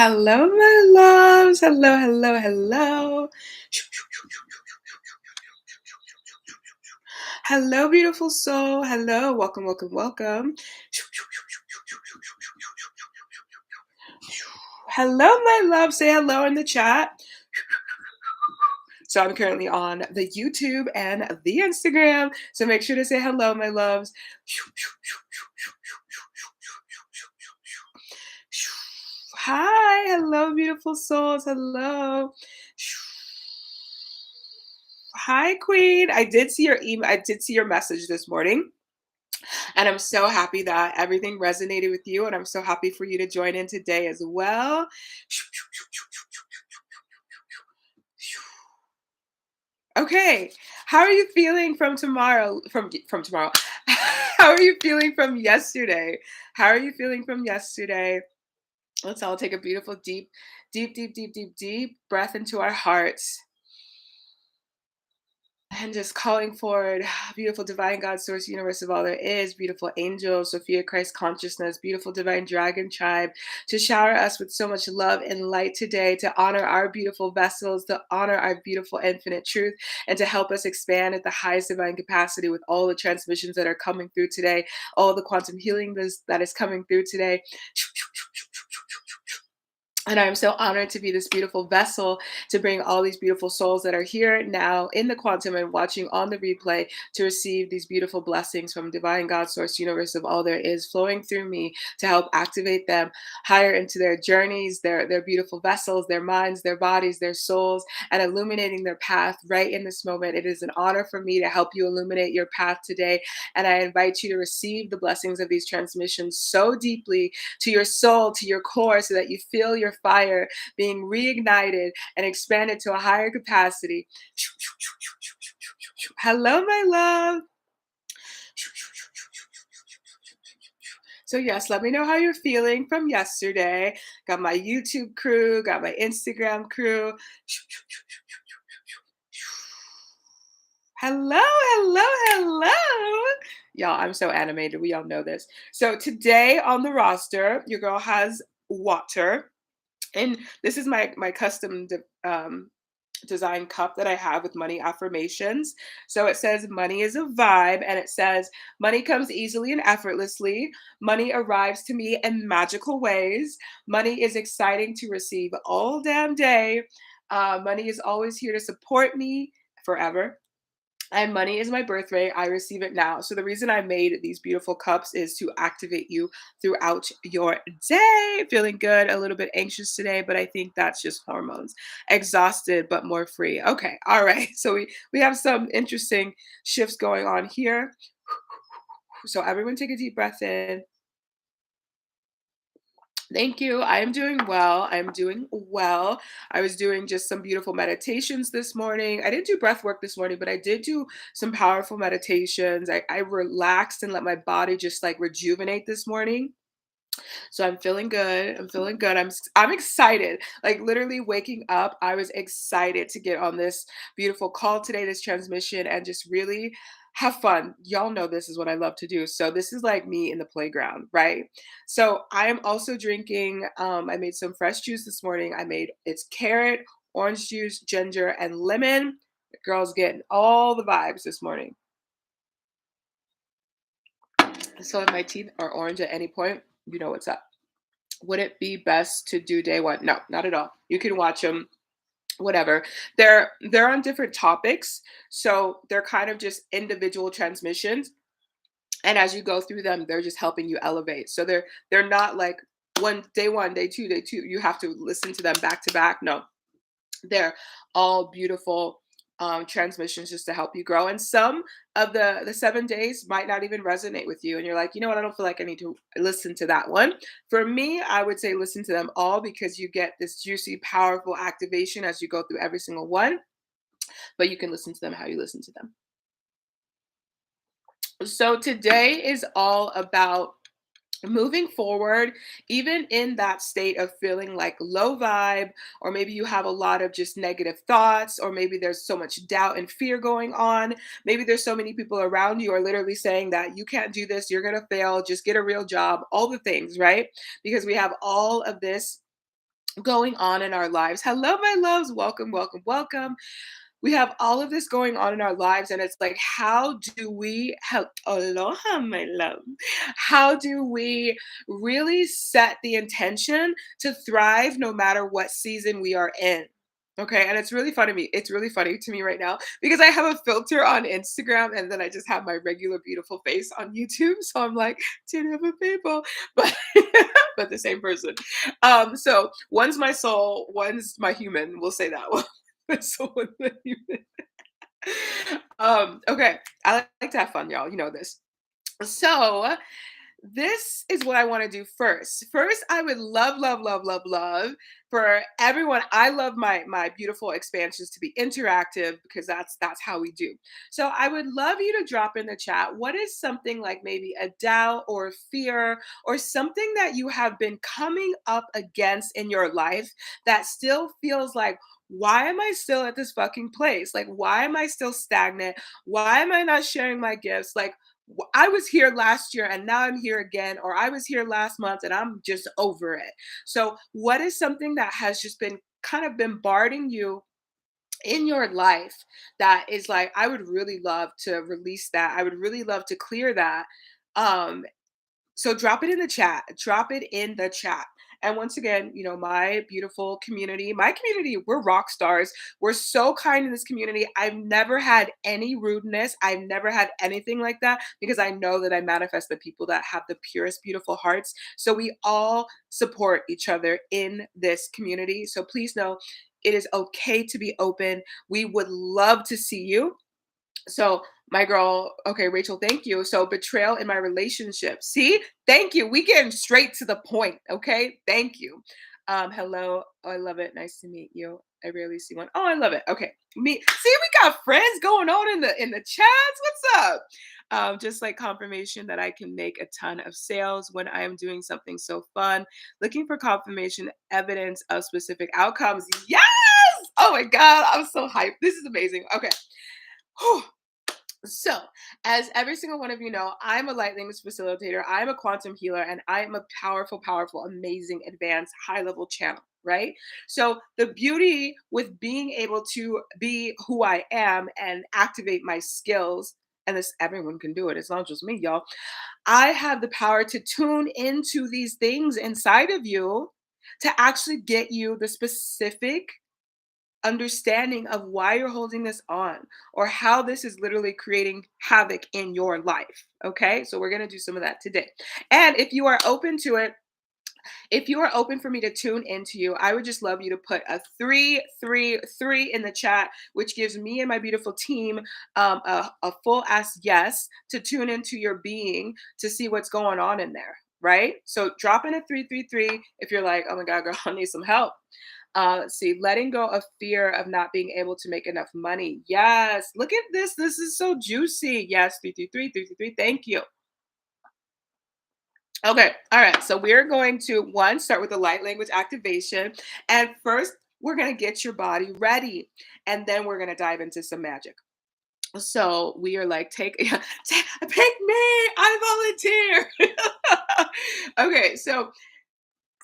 Hello, my loves. Hello, hello, hello. Hello, beautiful soul. Hello. Welcome, welcome, welcome. Hello, my love. Say hello in the chat. So I'm currently on the YouTube and the Instagram. So make sure to say hello, my loves. Hi, hello, beautiful souls. Hello. Hi, Queen. I did see your email. I did see your message this morning. And I'm so happy that everything resonated with you. And I'm so happy for you to join in today as well. Okay. How are you feeling from tomorrow? From tomorrow. How are you feeling from yesterday? How are you feeling from yesterday? Let's all take a beautiful deep breath into our hearts. And just calling forward beautiful divine God, source, universe of all there is, beautiful angel, Sophia Christ consciousness, beautiful divine dragon tribe, to shower us with so much love and light today, to honor our beautiful vessels, to honor our beautiful infinite truth, and to help us expand at the highest divine capacity with all the transmissions that are coming through today, all the quantum healing that is coming through today. And I'm so honored to be this beautiful vessel to bring all these beautiful souls that are here now in the quantum and watching on the replay to receive these beautiful blessings from divine God, source, universe of all there is flowing through me to help activate them higher into their journeys, their beautiful vessels, their minds, their bodies, their souls, and illuminating their path right in this moment. It is an honor for me to help you illuminate your path today. And I invite you to receive the blessings of these transmissions so deeply to your soul, to your core, so that you feel your fire being reignited and expanded to a higher capacity. Hello, my love. So, yes, let me know how you're feeling from yesterday. Got my YouTube crew, got my Instagram crew. Hello, hello, hello. Y'all, I'm so animated. We all know this. So, today on the roster, your girl has water. And this is my custom design cup that I have with money affirmations. So it says money is a vibe, and it says money comes easily and effortlessly. Money arrives to me in magical ways. Money is exciting to receive all damn day. Money is always here to support me forever. And money is my birthright. I receive it now. So the reason I made these beautiful cups is to activate you throughout your day. Feeling good, a little bit anxious today, but I think that's just hormones. Exhausted, but more free. Okay, all right. So we have some interesting shifts going on here. So everyone take a deep breath in. Thank you. I am doing well. I'm doing well. I was doing just some beautiful meditations this morning. I didn't do breath work this morning, but I did do some powerful meditations. I relaxed and let my body just like rejuvenate this morning. So I'm feeling good. I'm feeling good. I'm excited. Like literally waking up, I was excited to get on this beautiful call today, this transmission, and just really have fun. Y'all know this is what I love to do. So this is like me in the playground, right? So I am also drinking. I made some fresh juice this morning. It's carrot, orange juice, ginger, and lemon. The girl's getting all the vibes this morning. So if my teeth are orange at any point, you know what's up. Would it be best to do day one? No, not at all. You can watch them, whatever. They're on different topics, so they're kind of just individual transmissions. And as you go through them, they're just helping you elevate. So they're not like one, day two, day two. You have to listen to them back to back. No, they're all beautiful transmissions just to help you grow. And some of the 7 days might not even resonate with you. And you're like, you know what? I don't feel like I need to listen to that one. For me, I would say listen to them all because you get this juicy, powerful activation as you go through every single one. But you can listen to them how you listen to them. So today is all about moving forward, even in that state of feeling like low vibe, or maybe you have a lot of just negative thoughts, or maybe there's so much doubt and fear going on. Maybe there's so many people around you are literally saying that you can't do this, you're going to fail, just get a real job, all the things, right? Because we have all of this going on in our lives. Hello, my loves. Welcome, welcome, welcome. We have all of this going on in our lives, and it's like, how do we help? Aloha, my love. How do we really set the intention to thrive no matter what season we are in? Okay, and it's really funny to me. It's really funny to me right now because I have a filter on Instagram and then I just have my regular beautiful face on YouTube. So I'm like, two different people, but but the same person. So one's my soul, one's my human. We'll say that one. So one's my human. Okay, I like to have fun, y'all. You know this. So this is what I want to do first. First, I would love, love, love, love, love for everyone. I love my beautiful expansions to be interactive because that's how we do. So I would love you to drop in the chat. What is something like maybe a doubt or a fear or something that you have been coming up against in your life that still feels like, why am I still at this fucking place? Like, why am I still stagnant? Why am I not sharing my gifts? Like, I was here last year and now I'm here again, or I was here last month and I'm just over it. So, what is something that has just been kind of bombarding you in your life that is like, I would really love to release that? I would really love to clear that. Um, so drop it in the chat. Drop it in the chat. And once again, my beautiful community, we're rock stars. We're so kind in this community. I've never had any rudeness. I've never had anything like that because I know that I manifest the people that have the purest, beautiful hearts. So we all support each other in this community. So please know it is okay to be open. We would love to see you. So my girl, okay, Rachel, thank you. So betrayal in my relationship. See, thank you. We getting straight to the point. Okay, thank you. Hello. Oh, I love it. Nice to meet you. I rarely see one. Oh, I love it. Okay, me. See, we got friends going on in the chats. What's up? Just like confirmation that I can make a ton of sales when I am doing something so fun. Looking for confirmation, evidence of specific outcomes. Yes. Oh my God, I'm so hyped. This is amazing. Okay. Whew. So, as every single one of you know, I'm a light language facilitator, I'm a quantum healer, and I am a powerful, powerful, amazing, advanced, high level channel, right? So, the beauty with being able to be who I am and activate my skills, and this everyone can do it, it's not just me, y'all. I have the power to tune into these things inside of you to actually get you the specific understanding of why you're holding this on or how this is literally creating havoc in your life. Okay, so we're going to do some of that today. And if you are open to it, if you are open for me to tune into you, I would just love you to put a 333 in the chat, which gives me and my beautiful team a full ass yes to tune into your being to see what's going on in there. Right? So drop in a 333 if you're like, oh my God, girl, I need some help. Let's see, letting go of fear of not being able to make enough money. Yes, look at this. This is so juicy. Yes, 333. Thank you. Okay, all right. So we're going to one start with the light language activation. And first, we're going to get your body ready. And then we're going to dive into some magic. So we are like, pick me, I volunteer. Okay, so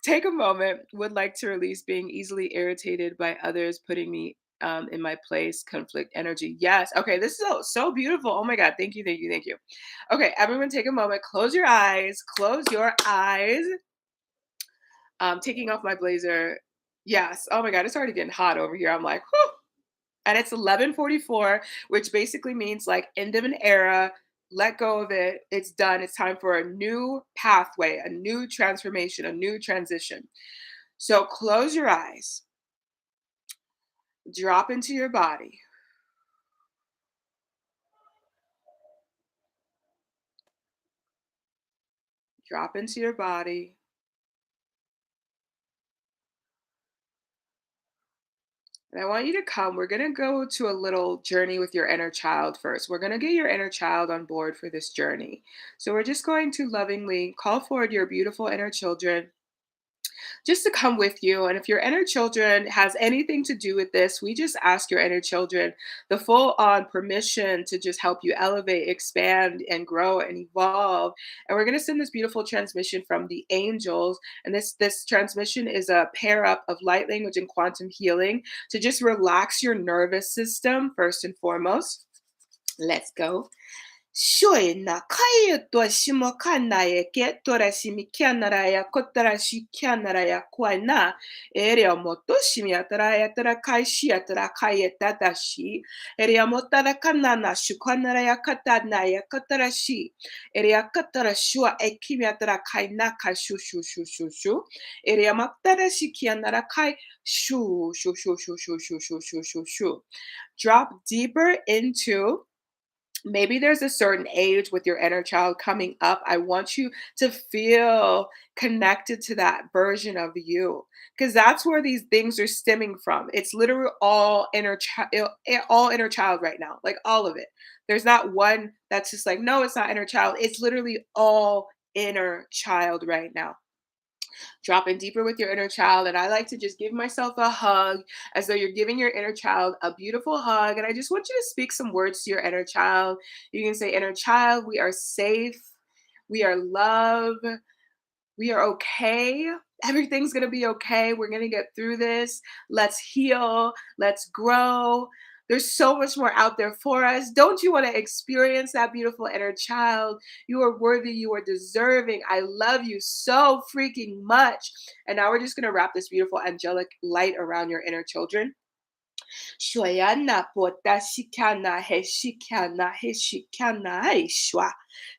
take a moment. Would like to release being easily irritated by others putting me in my place, conflict energy. Yes. Okay. This is so beautiful. Oh my God. Thank you. Thank you. Thank you. Okay. Everyone take a moment. Close your eyes. Close your eyes. Taking off my blazer. Yes. Oh my God. It's already getting hot over here. I'm like, whew. And it's 11:44, which basically means like end of an era. Let go of it. It's done. It's time for a new pathway, a new transformation, a new transition. So close your eyes, drop into your body, drop into your body. And I want you to come. We're going to go to a little journey with your inner child first. We're going to get your inner child on board for this journey. So we're just going to lovingly call forward your beautiful inner children just to come with you. And if your inner children has anything to do with this, we just ask your inner children the full on permission to just help you elevate, expand, and grow and evolve. And we're going to send this beautiful transmission from the angels. And this transmission is a pair up of light language and quantum healing to just relax your nervous system first and foremost. Let's go. Shoi na kaya to shimokana ya ke tora shimikianara ya kotara shikianara ya kwana ere moto shimiatara ya tara kai shiatara kaya tatashi ere motara kanana shukanara ya katana ya katara shi ere ya katara shua ekimiatara kai naka shu shu shu shu shu ere matara shikianara kai shu shu shu shu shu shu shu shu shu shu. Drop deeper into, maybe there's a certain age with your inner child coming up. I want you to feel connected to that version of you because that's where these things are stemming from. It's literally all inner child, all inner child right now, like all of it. There's not one that's just like, no, it's not inner child. It's literally all inner child right now. Dropping deeper with your inner child. And I like to just give myself a hug as though you're giving your inner child a beautiful hug. And I just want you to speak some words to your inner child. You can say, inner child, we are safe. We are loved. We are okay. Everything's going to be okay. We're going to get through this. Let's heal. Let's grow. There's so much more out there for us. Don't you want to experience that beautiful inner child? You are worthy. You are deserving. I love you so freaking much. And now we're just going to wrap this beautiful angelic light around your inner children. Shoyana pota shikana he shikana he shikana he shwa.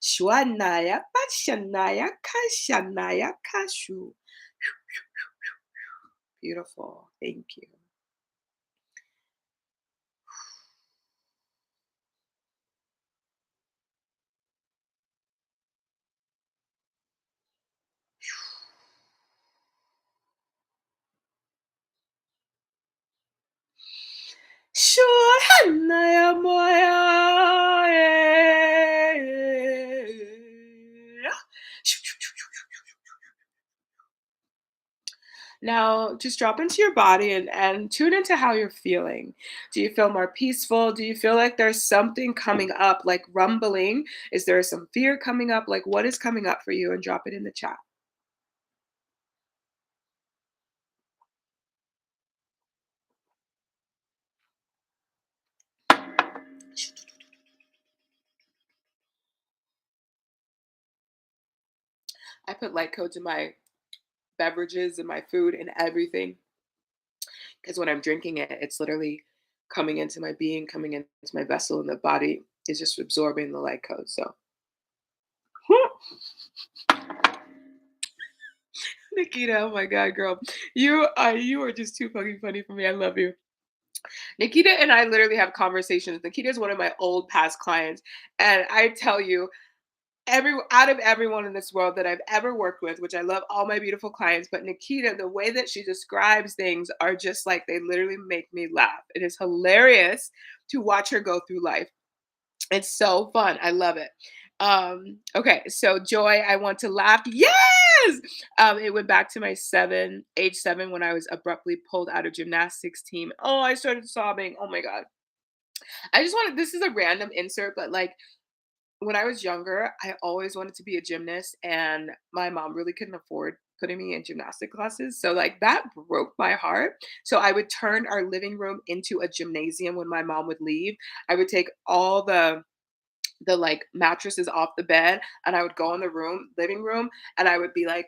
Shwanaya pashanaya kashanaya kashu. Beautiful. Thank you. Shohanaya moya. Now, just drop into your body and tune into how you're feeling. Do you feel more peaceful? Do you feel like there's something coming up, like rumbling? Is there some fear coming up? Like, what is coming up for you? And drop it in the chat. I put light codes in my beverages and my food and everything because when I'm drinking it, it's literally coming into my being, coming into my vessel, and the body is just absorbing the light code. So, Nikita, oh my god, girl, you are just too fucking funny for me. I love you. Nikita and I literally have conversations. Nikita is one of my old past clients, and I tell you, every out of everyone in this world that I've ever worked with, which I love all my beautiful clients, but Nikita, the way that she describes things are just like they literally make me laugh. It is hilarious to watch her go through life. It's so fun. I love it. Okay, so Joy, I want to laugh. Yes! It went back to my age seven, when I was abruptly pulled out of gymnastics team. Oh, I started sobbing. Oh my God. I just wanted, this is a random insert, but like when I was younger, I always wanted to be a gymnast, and my mom really couldn't afford putting me in gymnastic classes. So like that broke my heart. So I would turn our living room into a gymnasium when my mom would leave. I would take all the like mattresses off the bed, and I would go in the living room, and I would be like,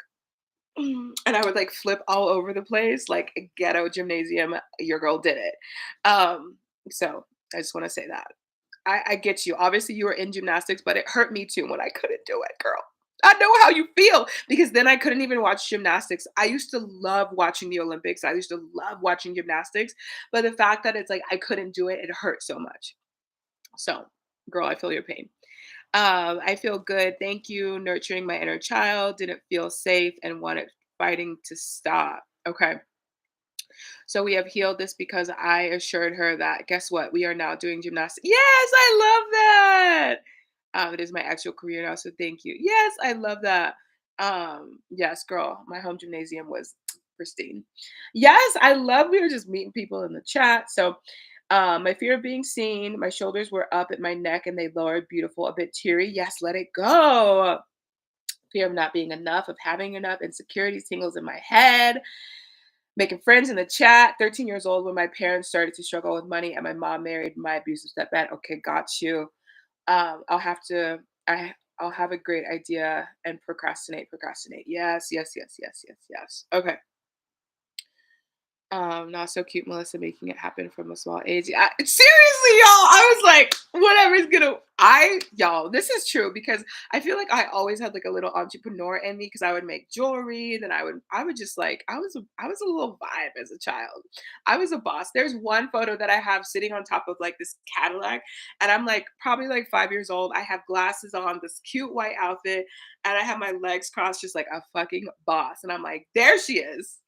and I would like flip all over the place like a ghetto gymnasium. Your girl did it. So I just want to say that. I get you. Obviously, you were in gymnastics, but it hurt me too when I couldn't do it, girl. I know how you feel because then I couldn't even watch gymnastics. I used to love watching the Olympics. I used to love watching gymnastics, but the fact that it's like I couldn't do it, it hurt so much. So, girl, I feel your pain. I feel good. Thank you. Nurturing my inner child. Didn't feel safe and wanted fighting to stop. Okay. So we have healed this because I assured her that, guess what? We are now doing gymnastics. Yes, I love that. It is my actual career now. So thank you. Yes, I love that. Yes, girl, my home gymnasium was pristine. Yes, I love we were just meeting people in the chat. So, my fear of being seen, my shoulders were up at my neck and they lowered, beautiful, a bit teary. Yes, let it go. Fear of not being enough, of having enough, insecurities, tingles in my head, making friends in the chat. 13 years old when my parents started to struggle with money and my mom married my abusive stepdad. Okay, got you. I'll have to I I'll have a great idea and procrastinate. Yes, yes, yes, yes, yes, yes. Okay. Not so cute, Melissa making it happen from a small age. Seriously, y'all, I was like, whatever's gonna. Y'all, this is true because I feel like I always had like a little entrepreneur in me because I would make jewelry. Then I would just like, I was a little vibe as a child. I was a boss. There's one photo that I have sitting on top of like this Cadillac, and I'm like probably like 5 years old. I have glasses on, this cute white outfit, and I have my legs crossed, just like a fucking boss. And I'm like, there she is.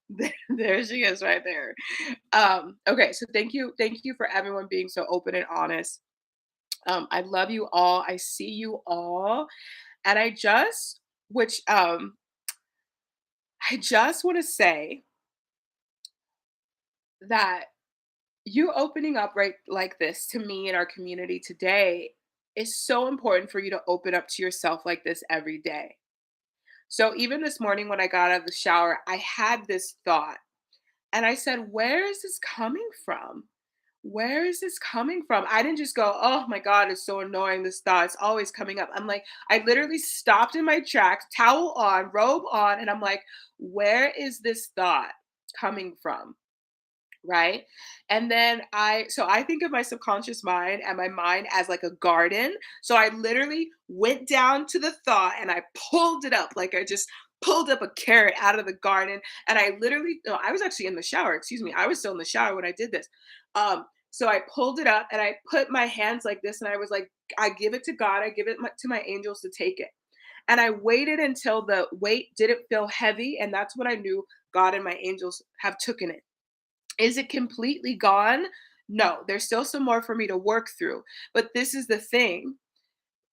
There she is right there. Okay, so thank you for everyone being so open and honest. I love you all. I see you all. And I just want to say that you opening up right like this to me in our community today is so important for you to open up to yourself like this every day. So even this morning when I got out of the shower, I had this thought and I said, where is this coming from? Where is this coming from? I didn't just go, oh my God, it's so annoying. This thought is always coming up. I'm like, I literally stopped in my tracks, towel on, robe on, and I'm like, where is this thought coming from? Right. And then I think of my subconscious mind and my mind as like a garden. So I literally went down to the thought and I pulled it up. Like I just pulled up a carrot out of the garden. And I literally, no, I was actually in the shower. Excuse me. I was still in the shower when I did this. So I pulled it up and I put my hands like this and I was like, I give it to God. I give it to my angels to take it. And I waited until the weight didn't feel heavy. And that's when I knew God and my angels have taken it. Is it completely gone? No, there's still some more for me to work through. But this is the thing.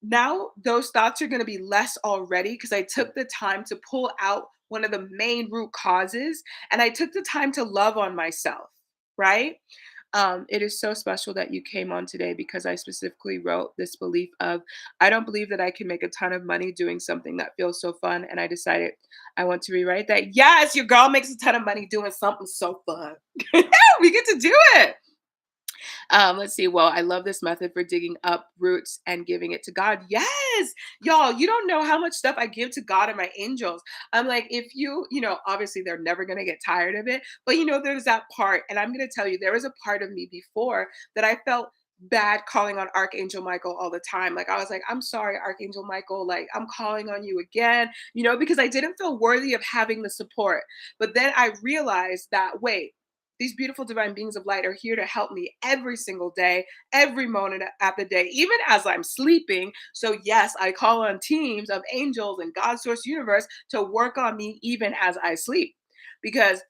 Now those thoughts are going to be less already because I took the time to pull out one of the main root causes and I took the time to love on myself, right? It is so special that you came on today because I specifically wrote this belief of I don't believe that I can make a ton of money doing something that feels so fun. And I decided I want to rewrite that. Yes, your girl makes a ton of money doing something so fun. We get to do it. Let's see. Well, I love this method for digging up roots and giving it to God. Yes, y'all, you don't know how much stuff I give to God and my angels. I'm like, if obviously they're never going to get tired of it, but there's that part. And I'm going to tell you, there was a part of me before that I felt bad calling on Archangel Michael all the time. Like, I was like, I'm sorry, Archangel Michael, like, I'm calling on you again, because I didn't feel worthy of having the support. But then I realized that, wait, these beautiful divine beings of light are here to help me every single day, every moment at the day, even as I'm sleeping. So, yes, I call on teams of angels and God source universe to work on me even as I sleep because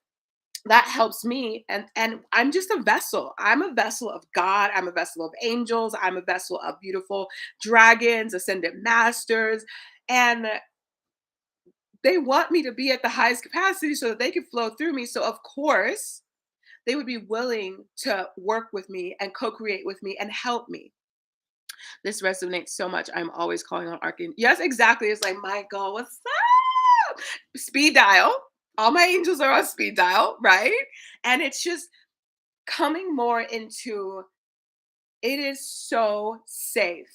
that helps me. And I'm just a vessel. I'm a vessel of God. I'm a vessel of angels. I'm a vessel of beautiful dragons, ascended masters. And they want me to be at the highest capacity so that they can flow through me. So, of course, they would be willing to work with me and co-create with me and help me. This resonates so much. I'm always calling on Archangel. Yes, exactly. It's like, Michael, what's up? Speed dial. All my angels are on speed dial, right? And it's just coming more into it is so safe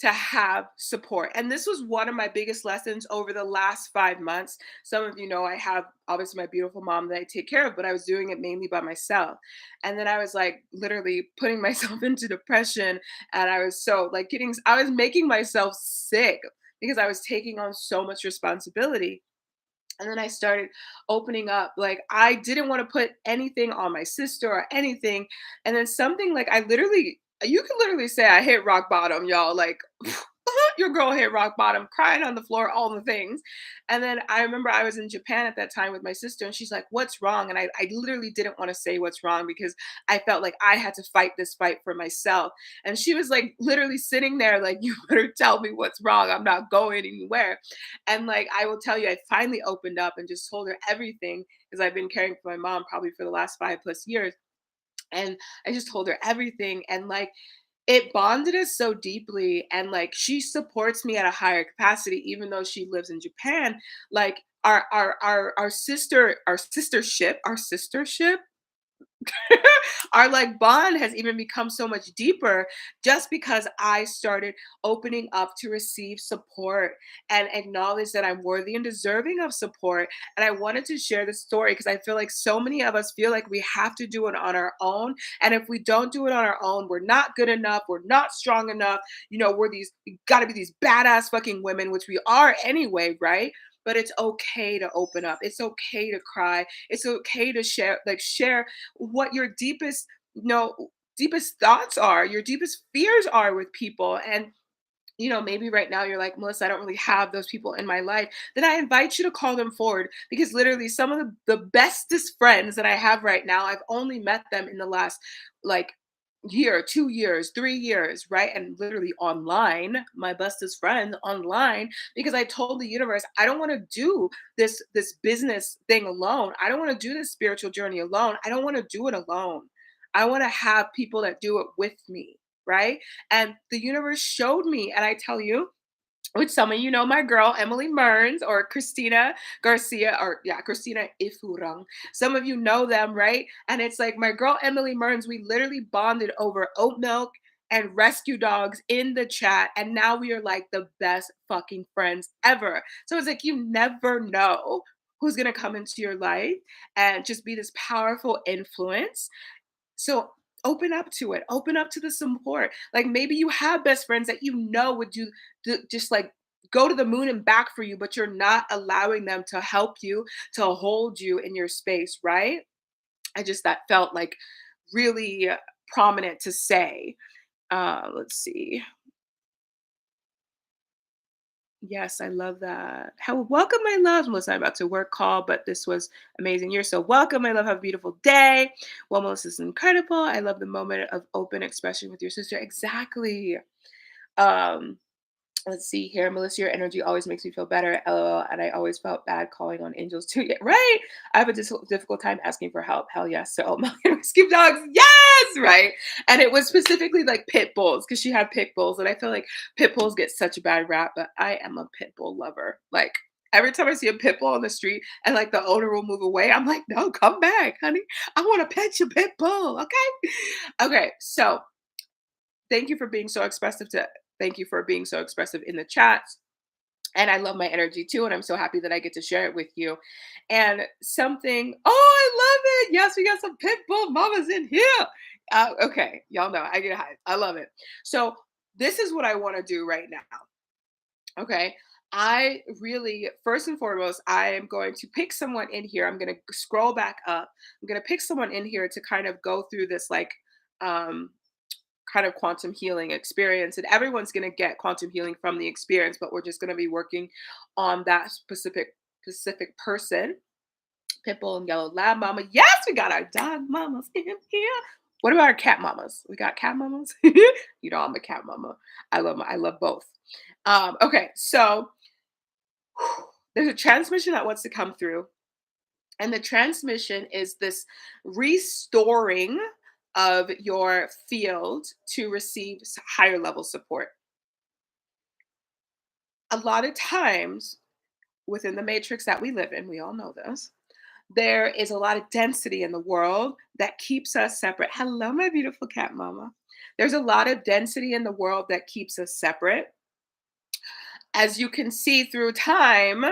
to have support. And this was one of my biggest lessons over the last 5 months. Some of you know I have obviously my beautiful mom that I take care of, but I was doing it mainly by myself. And then I was like literally putting myself into depression. And I was so like I was making myself sick because I was taking on so much responsibility. And then I started opening up. Like, I didn't want to put anything on my sister or anything. And then something like you can literally say I hit rock bottom, y'all. Like, Your girl hit rock bottom, crying on the floor, all the things. And then I remember I was in Japan at that time with my sister, and she's like, "What's wrong?" And I literally didn't want to say what's wrong because I felt like I had to fight this fight for myself. And she was like, literally sitting there, like, "You better tell me what's wrong. I'm not going anywhere." And like, I will tell you, I finally opened up and just told her everything because I've been caring for my mom probably for the last 5+ years. And I just told her everything. And like, it bonded us so deeply, and like she supports me at a higher capacity even though she lives in Japan. Like our sistership our like bond has even become so much deeper just because I started opening up to receive support and acknowledge that I'm worthy and deserving of support. And I wanted to share this story because I feel like so many of us feel like we have to do it on our own. And if we don't do it on our own, we're not good enough, we're not strong enough. We're these, we gotta be these badass fucking women, which we are anyway, right? But it's okay to open up. It's okay to cry. It's okay to share what your deepest thoughts are, your deepest fears are with people. And maybe right now you're like, Melissa, I don't really have those people in my life. Then I invite you to call them forward because literally some of the bestest friends that I have right now, I've only met them in the last like year, 2 years, 3 years, right? And literally online, my bestest friend online, because I told the universe, I don't want to do this business thing alone. I don't want to do this spiritual journey alone. I don't want to do it alone. I want to have people that do it with me, right? And the universe showed me, and I tell you, which some of you know my girl Emily Mearns or Christina Garcia, or yeah, Christina Ifurang. Some of you know them, right? And it's like my girl Emily Mearns, we literally bonded over oat milk and rescue dogs in the chat. And now we are like the best fucking friends ever. So it's like you never know who's gonna come into your life and just be this powerful influence. So open up to it. Open up to the support. Like maybe you have best friends that would just like go to the moon and back for you, but you're not allowing them to help you, to hold you in your space, right? I just that felt like really prominent to say. Let's see. Yes, I love that. How welcome, my love. Melissa, I'm about to work call, but this was amazing. You're so welcome. I love. Have a beautiful day. Well, Melissa's incredible. I love the moment of open expression with your sister. Exactly. Um, Let's see here. Melissa, your energy always makes me feel better. LOL. And I always felt bad calling on angels too. Yeah, right. I have a difficult time asking for help. Hell yes. So, rescue dogs. Yes. Right. And it was specifically like pit bulls because she had pit bulls. And I feel like pit bulls get such a bad rap, but I am a pit bull lover. Like, every time I see a pit bull on the street and like the owner will move away, I'm like, no, come back, honey. I want to pet your pit bull. Okay. Okay. So, thank you for being so expressive to thank you for being so expressive in the chats. And I love my energy too, and I'm so happy that I get to share it with you. And something, oh, I love it. Yes, we got some pit bull mamas in here. Okay, y'all know I get high. I love it. So this is what I want to do right now. Okay. I really, first and foremost, I am going to pick someone in here. I'm going to scroll back up. I'm going to pick someone in here to kind of go through this like um kind of quantum healing experience, and everyone's going to get quantum healing from the experience, but we're just going to be working on that specific person. Pitbull and yellow lab mama. Yes, we got our dog mamas in here. What about our cat mamas? We got cat mamas. I'm a cat mama. I love both. Okay, so there's a transmission that wants to come through, and the transmission is this restoring of your field to receive higher level support. A lot of times within the matrix that we live in, we all know this, there is a lot of density in the world that keeps us separate. Hello, my beautiful cat mama. There's a lot of density in the world that keeps us separate. As you can see through time,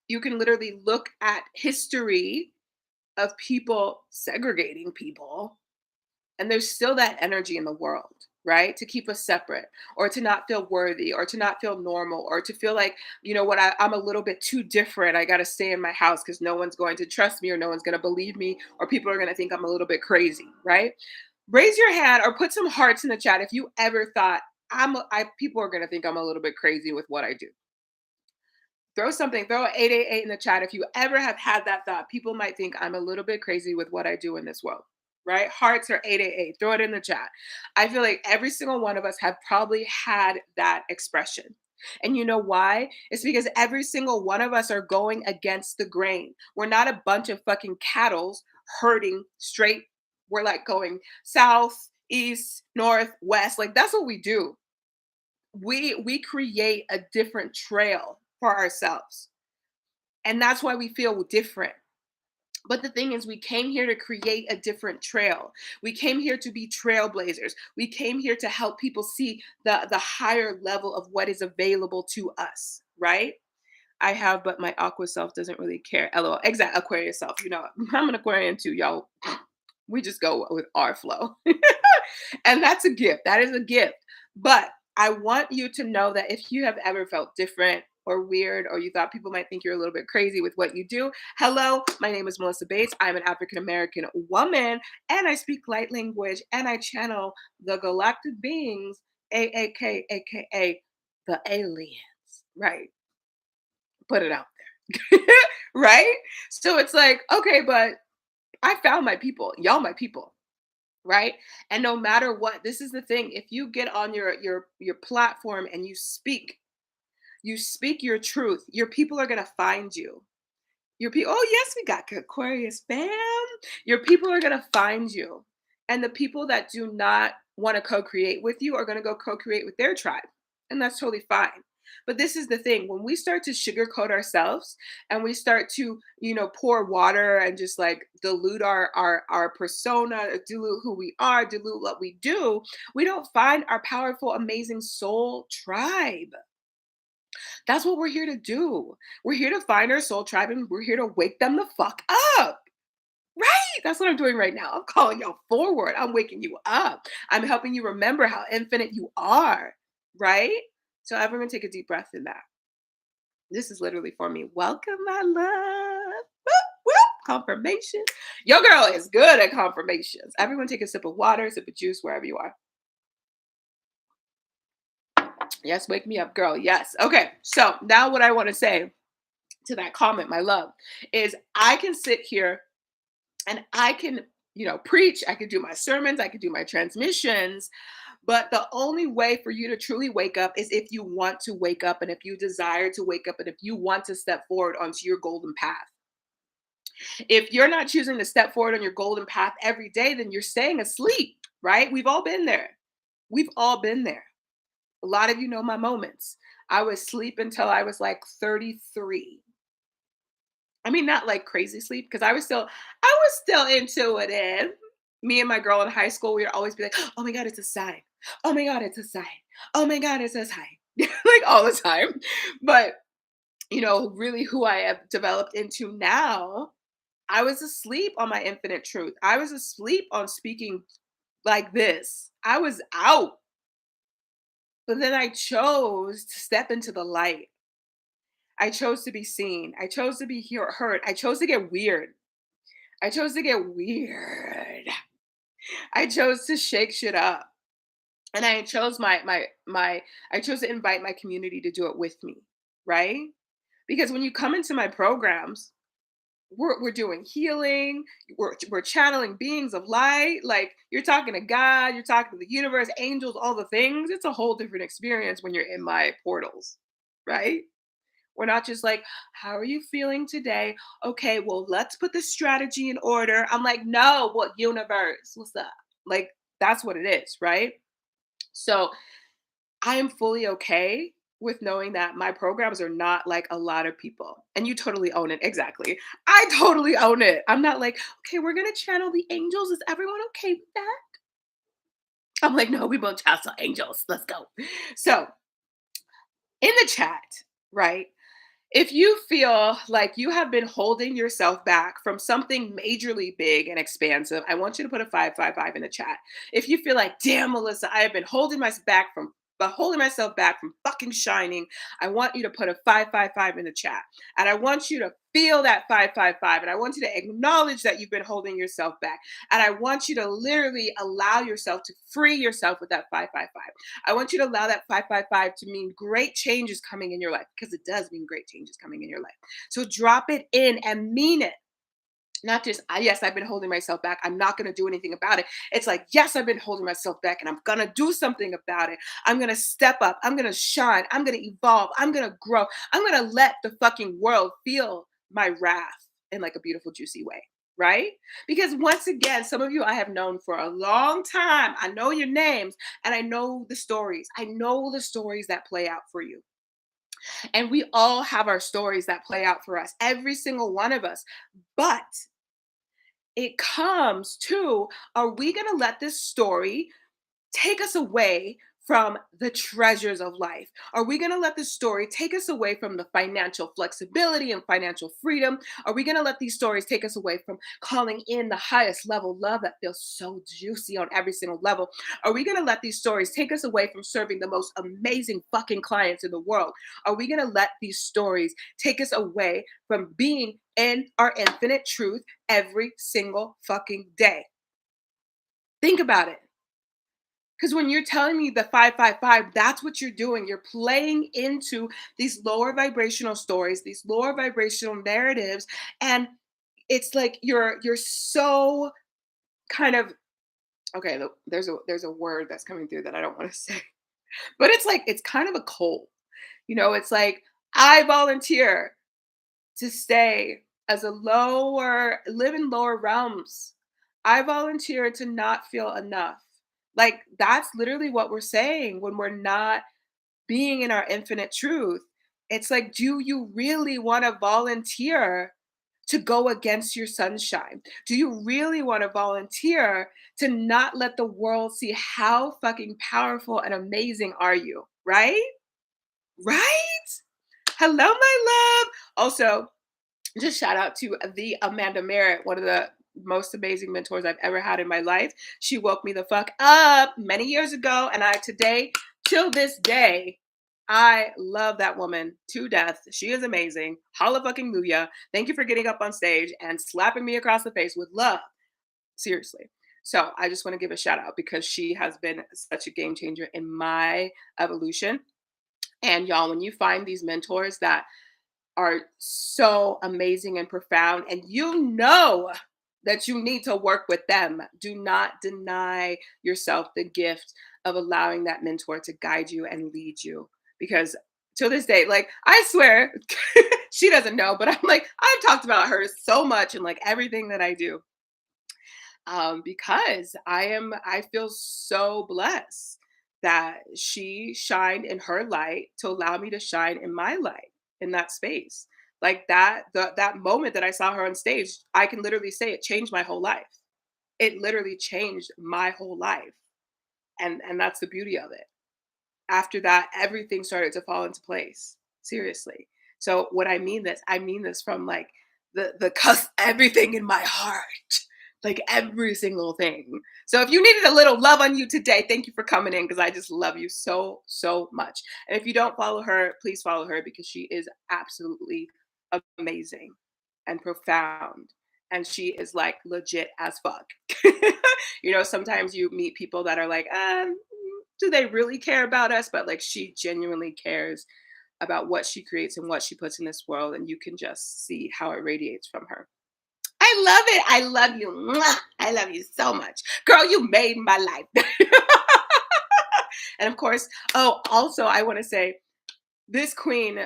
you can literally look at history of people segregating people, and there's still that energy in the world, right? To keep us separate, or to not feel worthy, or to not feel normal, or to feel like, I'm a little bit too different. I got to stay in my house because no one's going to trust me, or no one's going to believe me, or people are going to think I'm a little bit crazy, right? Raise your hand or put some hearts in the chat if you ever thought people are gonna think I'm a little bit crazy with what I do. Throw 888 in the chat if you ever have had that thought. People might think I'm a little bit crazy with what I do in this world, right? Hearts are 888. Throw it in the chat. I feel like every single one of us have probably had that expression. And you know why? It's because every single one of us are going against the grain. We're not a bunch of fucking cattles herding straight. We're like going south, east, north, west. Like that's what we do. We create a different trail for ourselves, and that's why we feel different. But the thing is, we came here to create a different trail. We came here to be trailblazers. We came here to help people see the higher level of what is available to us, right? I have, but my aqua self doesn't really care. LOL. Exact Aquarius self. You know, I'm an Aquarian too, y'all. We just go with our flow. And that's a gift. That is a gift. But I want you to know that if you have ever felt different or weird, or you thought people might think you're a little bit crazy with what you do, hello, my name is Melissa Bates. I'm an African American woman, and I speak light language, and I channel the galactic beings, aka the aliens. Right. Put it out there. Right? So it's like, okay, but I found my people. Y'all my people, right? And no matter what, this is the thing. If you get on your platform and you speak your truth, your people are gonna find you. Your people, oh yes, we got Aquarius fam. Your people are gonna find you. And the people that do not want to co-create with you are gonna go co-create with their tribe. And that's totally fine. But this is the thing. When we start to sugarcoat ourselves and we start to, pour water and just like dilute our persona, dilute who we are, dilute what we do, we don't find our powerful, amazing soul tribe. That's what we're here to do. We're here to find our soul tribe and we're here to wake them the fuck up. Right? That's what I'm doing right now. I'm calling y'all forward. I'm waking you up. I'm helping you remember how infinite you are. Right? So everyone take a deep breath in that. This is literally for me. Welcome, my love. Whoop, whoop. Confirmation. Your girl is good at confirmations. Everyone take a sip of water, sip of juice, wherever you are. Yes, wake me up, girl. Yes. Okay. So now what I want to say to that comment, my love, is I can sit here and I can, preach. I could do my sermons. I could do my transmissions. But the only way for you to truly wake up is if you want to wake up and if you desire to wake up and if you want to step forward onto your golden path. If you're not choosing to step forward on your golden path every day, then you're staying asleep, right? We've all been there. We've all been there. A lot of you know my moments. I was asleep until I was like 33. I mean, not like crazy sleep, because I was still into it. And me and my girl in high school, we would always be like, oh my God, it's a sign. Oh my God, it's a sign. Oh my God, it's a sign. Like all the time. But, really who I have developed into now, I was asleep on my infinite truth. I was asleep on speaking like this. I was out. But then I chose to step into the light. I chose to be seen. I chose to be heard. I chose to get weird. I chose to get weird. I chose to shake shit up. And I chose I chose to invite my community to do it with me, right? Because when you come into my programs, we're doing healing, we're channeling beings of light. Like you're talking to God, you're talking to the universe, angels, all the things. It's a whole different experience when you're in my portals, right? We're not just like, how are you feeling today? Okay, well, let's put the strategy in order. I'm like, no, what universe? What's up? Like, that's what it is, right? So I am fully okay with knowing that my programs are not like a lot of people. And you totally own it. Exactly. I totally own it. I'm not like, okay, we're going to channel the angels. Is everyone okay with that? I'm like, no, we won't channel angels. Let's go. So in the chat, right? If you feel like you have been holding yourself back from something majorly big and expansive, I want you to put a 555 in the chat. If you feel like, damn, Melissa, I have been holding myself back from holding myself back from fucking shining, I want you to put a 555 in the chat. And I want you to feel that 555. And I want you to acknowledge that you've been holding yourself back. And I want you to literally allow yourself to free yourself with that 555. I want you to allow that 555 to mean great changes coming in your life, because it does mean great changes coming in your life. So drop it in and mean it. Not just, yes, I've been holding myself back, I'm not going to do anything about it. It's like, yes, I've been holding myself back and I'm going to do something about it. I'm going to step up. I'm going to shine. I'm going to evolve. I'm going to grow. I'm going to let the fucking world feel my wrath in like a beautiful, juicy way. Right? Because once again, some of you I have known for a long time. I know your names and I know the stories. I know the stories that play out for you. And we all have our stories that play out for us, every single one of us. But it comes to, are we going to let this story take us away from the treasures of life? Are we going to let this story take us away from the financial flexibility and financial freedom? Are we going to let these stories take us away from calling in the highest level love that feels so juicy on every single level? Are we going to let these stories take us away from serving the most amazing fucking clients in the world? Are we going to let these stories take us away from being in our infinite truth every single fucking day? Think about it. Because when you're telling me the 555, that's what you're doing. You're playing into these lower vibrational stories, these lower vibrational narratives, and it's like you're so kind of, okay. There's a word that's coming through that I don't want to say, but it's like it's kind of a cold. It's like I volunteer to stay as a lower, live in lower realms. I volunteer to not feel enough. Like that's literally what we're saying when we're not being in our infinite truth. It's like, do you really want to volunteer to go against your sunshine? Do you really want to volunteer to not let the world see how fucking powerful and amazing are you? Right? Right? Hello, my love. Also, just shout out to the Amanda Merritt, one of the most amazing mentors I've ever had in my life. She woke me the fuck up many years ago, and I today, till this day, I love that woman to death. She is amazing. Holla fucking Luya. Thank you for getting up on stage and slapping me across the face with love. Seriously. So I just want to give a shout out because she has been such a game changer in my evolution. And y'all, when you find these mentors that are so amazing and profound, and you know that you need to work with them, do not deny yourself the gift of allowing that mentor to guide you and lead you. Because to this day, like I swear, she doesn't know, but I'm like, I've talked about her so much in like everything that I do, because I feel so blessed that she shined in her light to allow me to shine in my light in that space. Like that moment that I saw her on stage, I can literally say it changed my whole life. It literally changed my whole life. And that's the beauty of it. After that, everything started to fall into place. Seriously. So when I mean this from like the everything in my heart, like every single thing. So if you needed a little love on you today, thank you for coming in because I just love you so, so much. And if you don't follow her, please follow her because she is absolutely amazing and profound. And she is like legit as fuck. Sometimes you meet people that are like, do they really care about us? But like she genuinely cares about what she creates and what she puts in this world. And you can just see how it radiates from her. I love it. I love you. Mwah. I love you so much. Girl, you made my life. And of course, oh, also, I want to say this queen,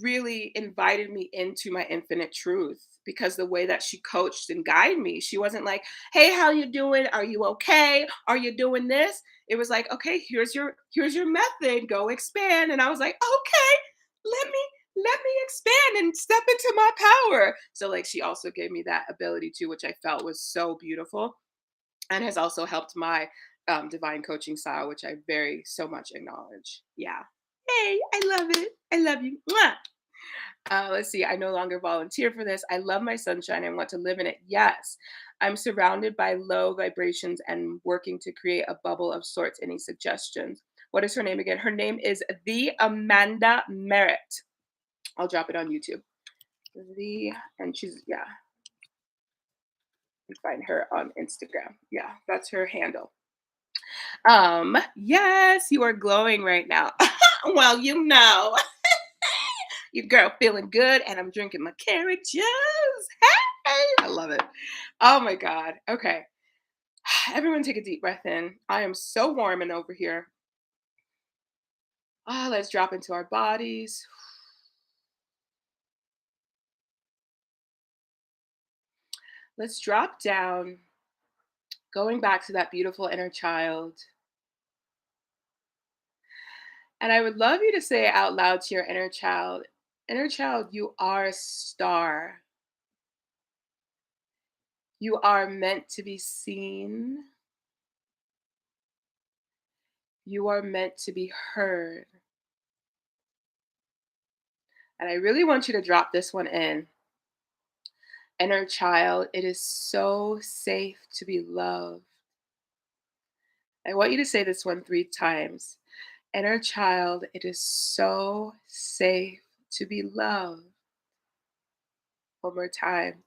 really invited me into my infinite truth because the way that she coached and guided me, she wasn't like, "Hey, how you doing? Are you okay? Are you doing this?" It was like, "Okay, here's your method. Go expand." And I was like, "Okay, let me expand and step into my power." So like she also gave me that ability too, which I felt was so beautiful and has also helped my divine coaching style, which I very so much acknowledge. Yeah. Hey, I love it. I love you. Mwah. Let's see. I no longer volunteer for this. I love my sunshine and want to live in it. Yes. I'm surrounded by low vibrations and working to create a bubble of sorts. Any suggestions? What is her name again? Her name is the Amanda Merritt. I'll drop it on YouTube. The and she's yeah, you can find her on Instagram. Yeah, that's her handle. Yes, you are glowing right now. Well, your girl feeling good, and I'm drinking my carrot juice. Hey, I love it. Oh my God. Okay. Everyone take a deep breath in. I am so warm and over here. Ah, let's drop into our bodies. Let's drop down, going back to that beautiful inner child. And I would love you to say out loud to your inner child, you are a star. You are meant to be seen. You are meant to be heard. And I really want you to drop this one in. Inner child, it is so safe to be loved. I want you to say this one 3 times. Inner child, it is so safe to be loved. One more time.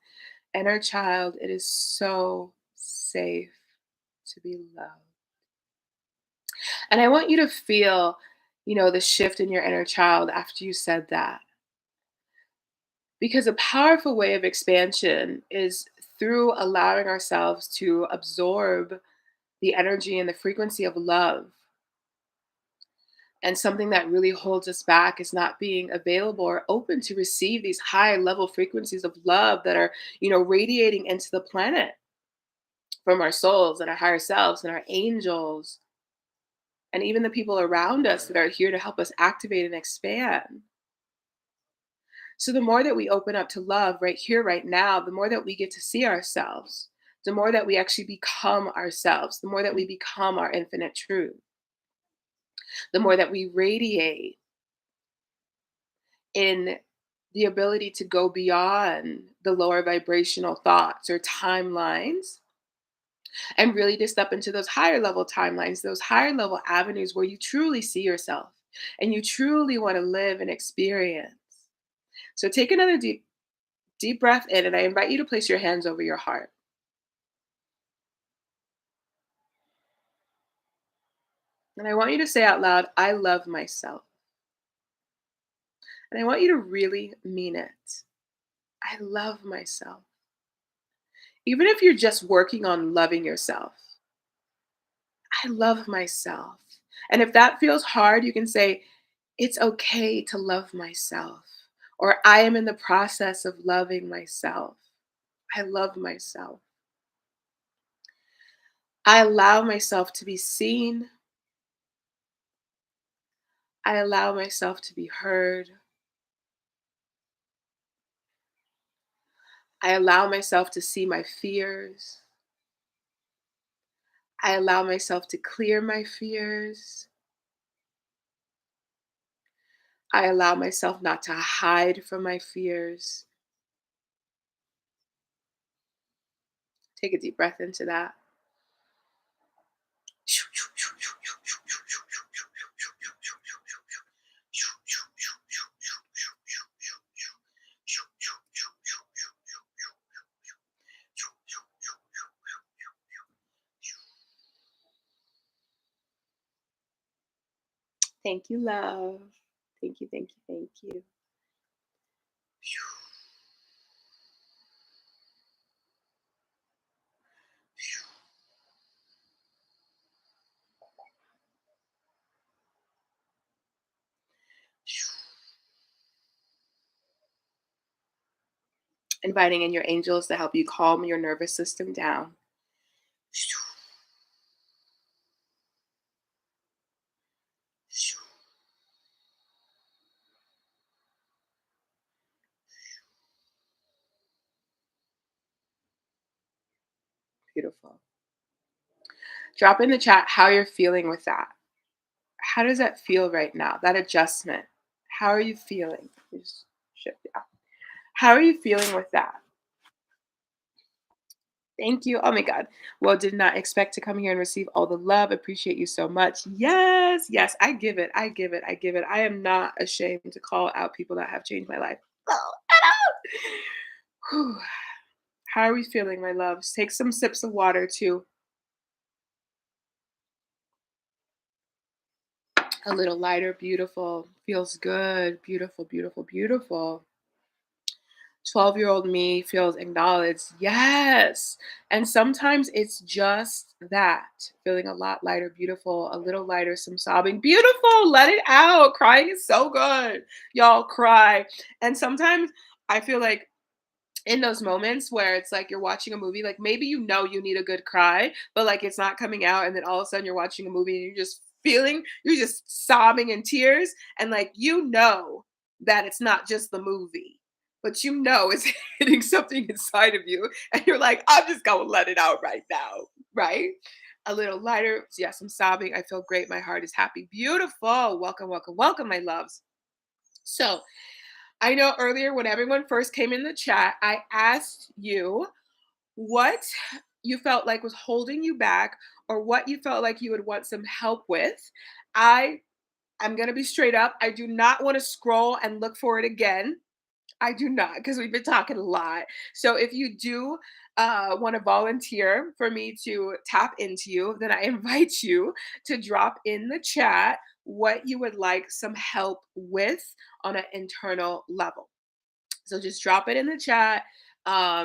Inner child, it is so safe to be loved. And I want you to feel, the shift in your inner child after you said that. Because a powerful way of expansion is through allowing ourselves to absorb the energy and the frequency of love. And something that really holds us back is not being available or open to receive these high level frequencies of love that are, radiating into the planet from our souls and our higher selves and our angels and even the people around us that are here to help us activate and expand. So the more that we open up to love right here, right now, the more that we get to see ourselves, the more that we actually become ourselves, the more that we become our infinite truth, the more that we radiate in the ability to go beyond the lower vibrational thoughts or timelines and really to step into those higher level timelines, those higher level avenues where you truly see yourself and you truly want to live and experience. So take another deep breath in, and I invite you to place your hands over your heart. And I want you to say out loud, I love myself. And I want you to really mean it. I love myself. Even if you're just working on loving yourself, I love myself. And if that feels hard, you can say, it's okay to love myself. Or I am in the process of loving myself. I love myself. I allow myself to be seen. I allow myself to be heard. I allow myself to see my fears. I allow myself to clear my fears. I allow myself not to hide from my fears. Take a deep breath into that. Thank you, love. Thank you, thank you, thank you. Inviting in your angels to help you calm your nervous system down. Beautiful. Drop in the chat how you're feeling with that. How does that feel right now? That adjustment. How are you feeling? Just shift, yeah. How are you feeling with that? Thank you. Oh my God. Well, did not expect to come here and receive all the love. Appreciate you so much. Yes, yes, I give it. I give it. I give it. I am not ashamed to call out people that have changed my life. Oh, at all. Whew. How are we feeling, my loves? Take some sips of water too. A little lighter, beautiful. Feels good. Beautiful, beautiful, beautiful. 12-year-old me feels acknowledged. Yes. And sometimes it's just that feeling a lot lighter, beautiful, a little lighter, some sobbing. Beautiful. Let it out. Crying is so good. Y'all cry. And sometimes I feel like in those moments where it's like you're watching a movie, like maybe you know you need a good cry, but like it's not coming out, and then all of a sudden you're watching a movie and you're just sobbing in tears, and like you know that it's not just the movie, but you know it's hitting something inside of you, and you're like, I'm just gonna let it out right now, right? A little lighter, yes, I'm sobbing. I feel great. My heart is happy. Beautiful. Welcome, welcome, welcome, my loves. So I know earlier when everyone first came in the chat, I asked you what you felt like was holding you back or what you felt like you would want some help with. I I'm going to be straight up. I do not want to scroll and look for it again. I do not, because we've been talking a lot. So if you do want to volunteer for me to tap into you, then I invite you to drop in the chat what you would like some help with on an internal level. So just drop it in the chat.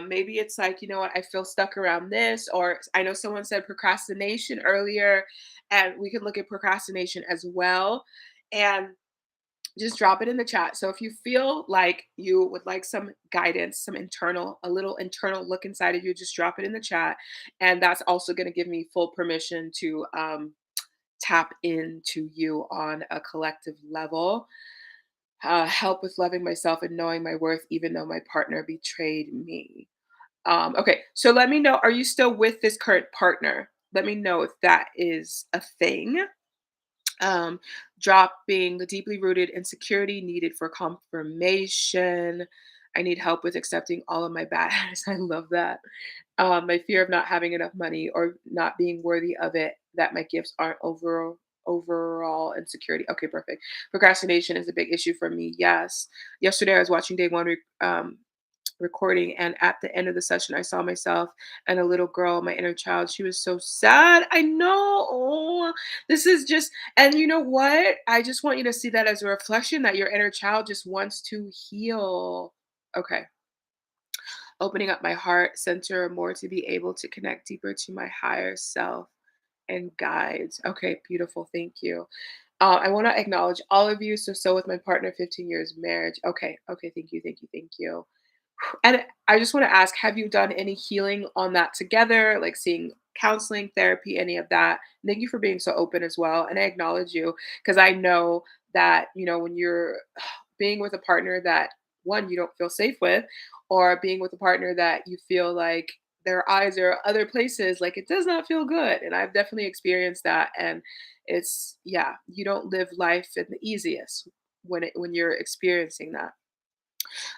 Maybe it's like, you know what, I feel stuck around this, or I know someone said procrastination earlier, and we can look at procrastination as well. And just drop it in the chat. So if you feel like you would like some guidance, some internal, a little internal look inside of you, just drop it in the chat. And that's also going to give me full permission to tap into you on a collective level. Help with loving myself and knowing my worth, even though my partner betrayed me. Okay, so let me know, are you still with this current partner? Let me know if that is a thing. um, Dropping the deeply rooted insecurity needed for confirmation. I need help with accepting all of my bad habits. I love that. My fear of not having enough money or not being worthy of it, that my gifts aren't overall insecurity. Okay, perfect. Procrastination is a big issue for me. Yes. Yesterday I was watching day one recording, and at the end of the session I saw myself and a little girl, my inner child. She was so sad. I know. Oh, this is just, and you know what, I just want you to see that as a reflection that your inner child just wants to heal. Okay, opening up my heart center more to be able to connect deeper to my higher self and guides. Okay, beautiful, thank you. I want to acknowledge all of you. So with my partner, 15 years marriage. Okay, okay, thank you, thank you, thank you. And I just want to ask, have you done any healing on that together, like seeing counseling, therapy, any of that? Thank you for being so open as well. And I acknowledge you because I know that, you know, when you're being with a partner that one, you don't feel safe with, or being with a partner that you feel like their eyes are other places, like it does not feel good. And I've definitely experienced that. And it's, yeah, you don't live life in the easiest when you're experiencing that.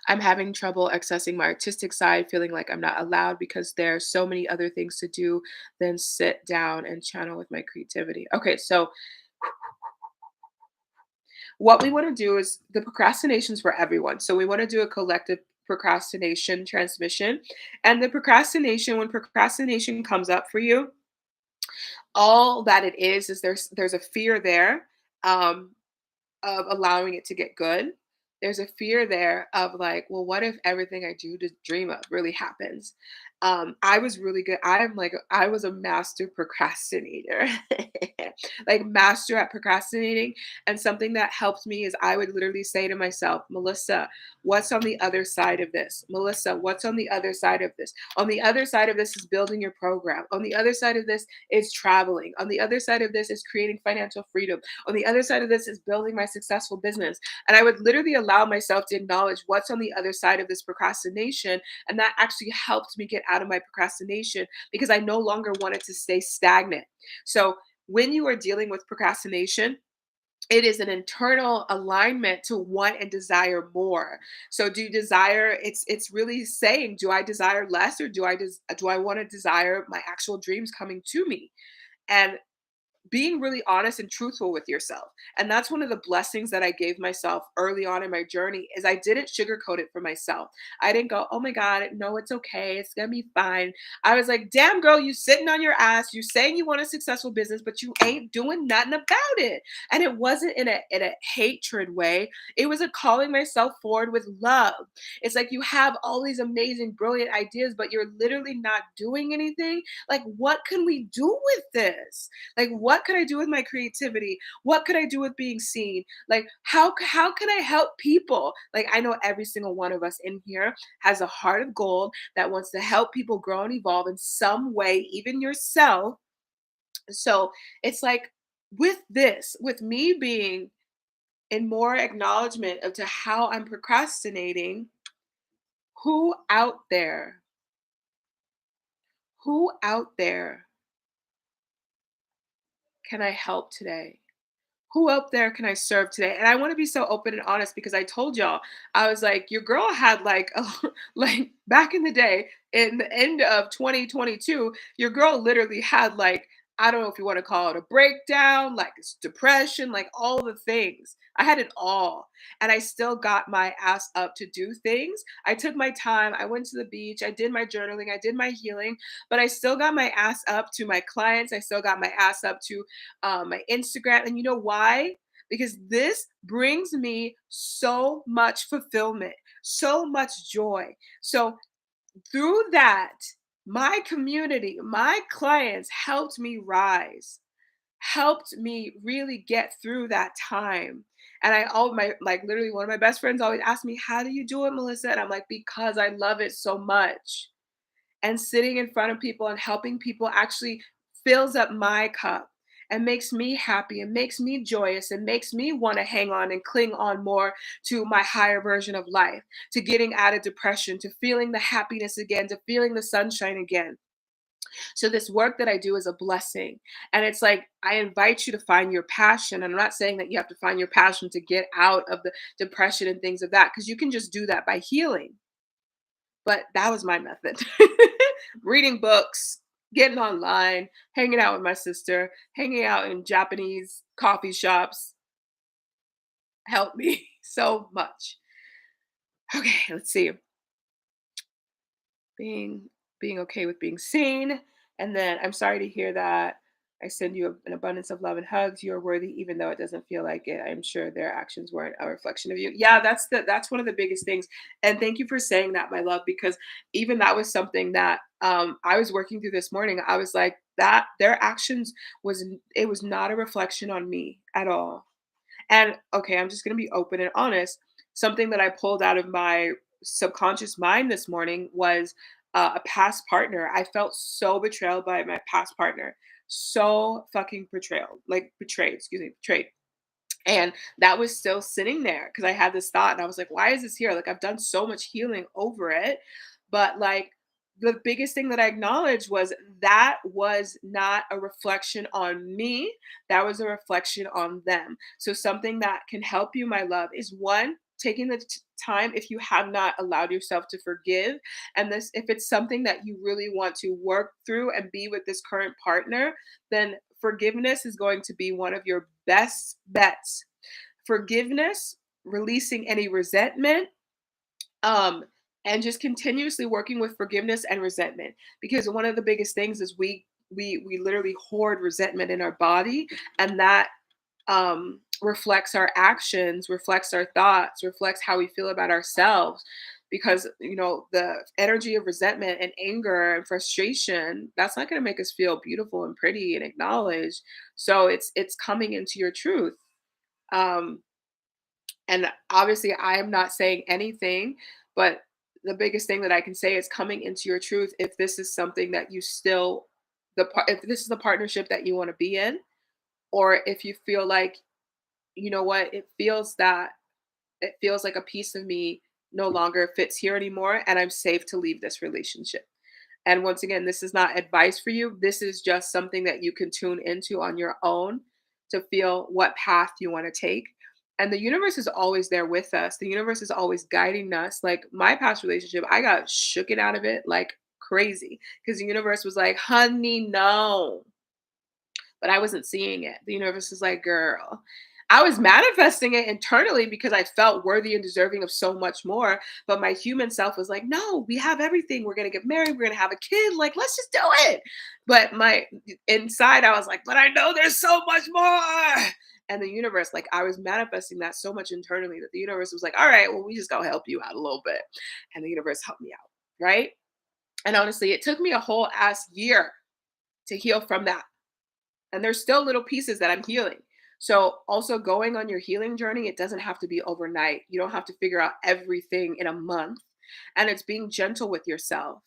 I'm having trouble accessing my artistic side, feeling like I'm not allowed because there are so many other things to do than sit down and channel with my creativity. Okay, so what we want to do is the procrastinations for everyone. So we want to do a collective procrastination transmission. And the procrastination, when procrastination comes up for you, all that it is there's a fear there. Um, of allowing it to get good. There's a fear there of like, well, what if everything I do to dream of really happens? I was really good. I was a master procrastinator, like master at procrastinating. And something that helped me is I would literally say to myself, Melissa, what's on the other side of this? Melissa, what's on the other side of this? On the other side of this is building your program. On the other side of this is traveling. On the other side of this is creating financial freedom. On the other side of this is building my successful business. And I would literally allow myself to acknowledge what's on the other side of this procrastination. And that actually helped me get out of my procrastination because I no longer wanted to stay stagnant. So when you are dealing with procrastination, It is an internal alignment to want and desire more. So do you desire, it's really saying, do I desire less, or do I want to desire my actual dreams coming to me? And being really honest and truthful with yourself. And that's one of the blessings that I gave myself early on in my journey is I didn't sugarcoat it for myself. I didn't go, "Oh my god, no, it's okay. It's going to be fine." I was like, "Damn girl, you sitting on your ass. You saying you want a successful business, but you ain't doing nothing about it." And it wasn't in a hatred way. It was a calling myself forward with love. It's like you have all these amazing brilliant ideas, but you're literally not doing anything. Like, what can we do with this? Like, what could I do with my creativity? What could I do with being seen? Like, how can I help people? Like, I know every single one of us in here has a heart of gold that wants to help people grow and evolve in some way, even yourself. So it's like with this, with me being in more acknowledgement of to how I'm procrastinating, who out there, who out there can I help today? Who out there can I serve today? And I want to be so open and honest because I told y'all, I was like, your girl had like, like back in the day, in the end of 2022, your girl literally had like, I don't know if you want to call it a breakdown, like it's depression, like all the things. I had it all. And I still got my ass up to do things. I took my time. I went to the beach. I did my journaling. I did my healing, but I still got my ass up to my clients. I still got my ass up to my Instagram. And you know why? Because this brings me so much fulfillment, so much joy. So through that, my community, my clients helped me rise, helped me really get through that time. And I all my like literally one of my best friends always asked me, "How do you do it, Melissa?" And I'm like, "Because I love it so much." And sitting in front of people and helping people actually fills up my cup and makes me happy and makes me joyous and makes me want to hang on and cling on more to my higher version of life, to getting out of depression, to feeling the happiness again, to feeling the sunshine again. So this work that I do is a blessing. And it's like I invite you to find your passion. And I'm not saying that you have to find your passion to get out of the depression and things of that, because you can just do that by healing. But that was my method. Reading books, getting online, hanging out with my sister, hanging out in Japanese coffee shops helped me so much. Okay, let's see. Being being okay with being seen, and then I'm sorry to hear that. I send you an abundance of love and hugs. You are worthy, even though it doesn't feel like it. I'm sure their actions weren't a reflection of you. Yeah, that's one of the biggest things. And thank you for saying that, my love, because even that was something that I was working through this morning. I was like, that their actions it was not a reflection on me at all. And okay, I'm just going to be open and honest. Something that I pulled out of my subconscious mind this morning was a past partner. I felt so betrayed by my past partner. So fucking betrayed, excuse me, betrayed. And that was still sitting there because I had this thought and I was like, why is this here? Like, I've done so much healing over it. But like, the biggest thing that I acknowledged was that was not a reflection on me. That was a reflection on them. So, something that can help you, my love, is one, taking the time if you have not allowed yourself to forgive. And this, if it's something that you really want to work through and be with this current partner, then forgiveness is going to be one of your best bets. Forgiveness, releasing any resentment, um, and just continuously working with forgiveness and resentment. Because one of the biggest things is we literally hoard resentment in our body, and that reflects our actions, reflects our thoughts, reflects how we feel about ourselves. Because the energy of resentment and anger and frustration, that's not going to make us feel beautiful and pretty and acknowledged. So it's coming into your truth. Um, and obviously, I am not saying anything, but the biggest thing that I can say is coming into your truth. If this is something that you still, if this is the partnership that you want to be in, or if you feel like, you know what, it feels like a piece of me no longer fits here anymore, and I'm safe to leave this relationship. And once again, this is not advice for you. This is just something that you can tune into on your own to feel what path you want to take. And the universe is always there with us. The universe is always guiding us. Like my past relationship, I got shooken out of it like crazy because the universe was like, honey, no, but I wasn't seeing it. The universe is like, girl. I was manifesting it internally because I felt worthy and deserving of so much more. But my human self was like, no, we have everything. We're going to get married. We're going to have a kid. Like, let's just do it. But my inside, I was like, but I know there's so much more. And the universe, like, I was manifesting that so much internally that the universe was like, all right, well, we just going to help you out a little bit. And the universe helped me out. Right. And honestly, it took me a whole ass year to heal from that, and there's still little pieces that I'm healing. So, also going on your healing journey, it doesn't have to be overnight. You don't have to figure out everything in a month. And it's being gentle with yourself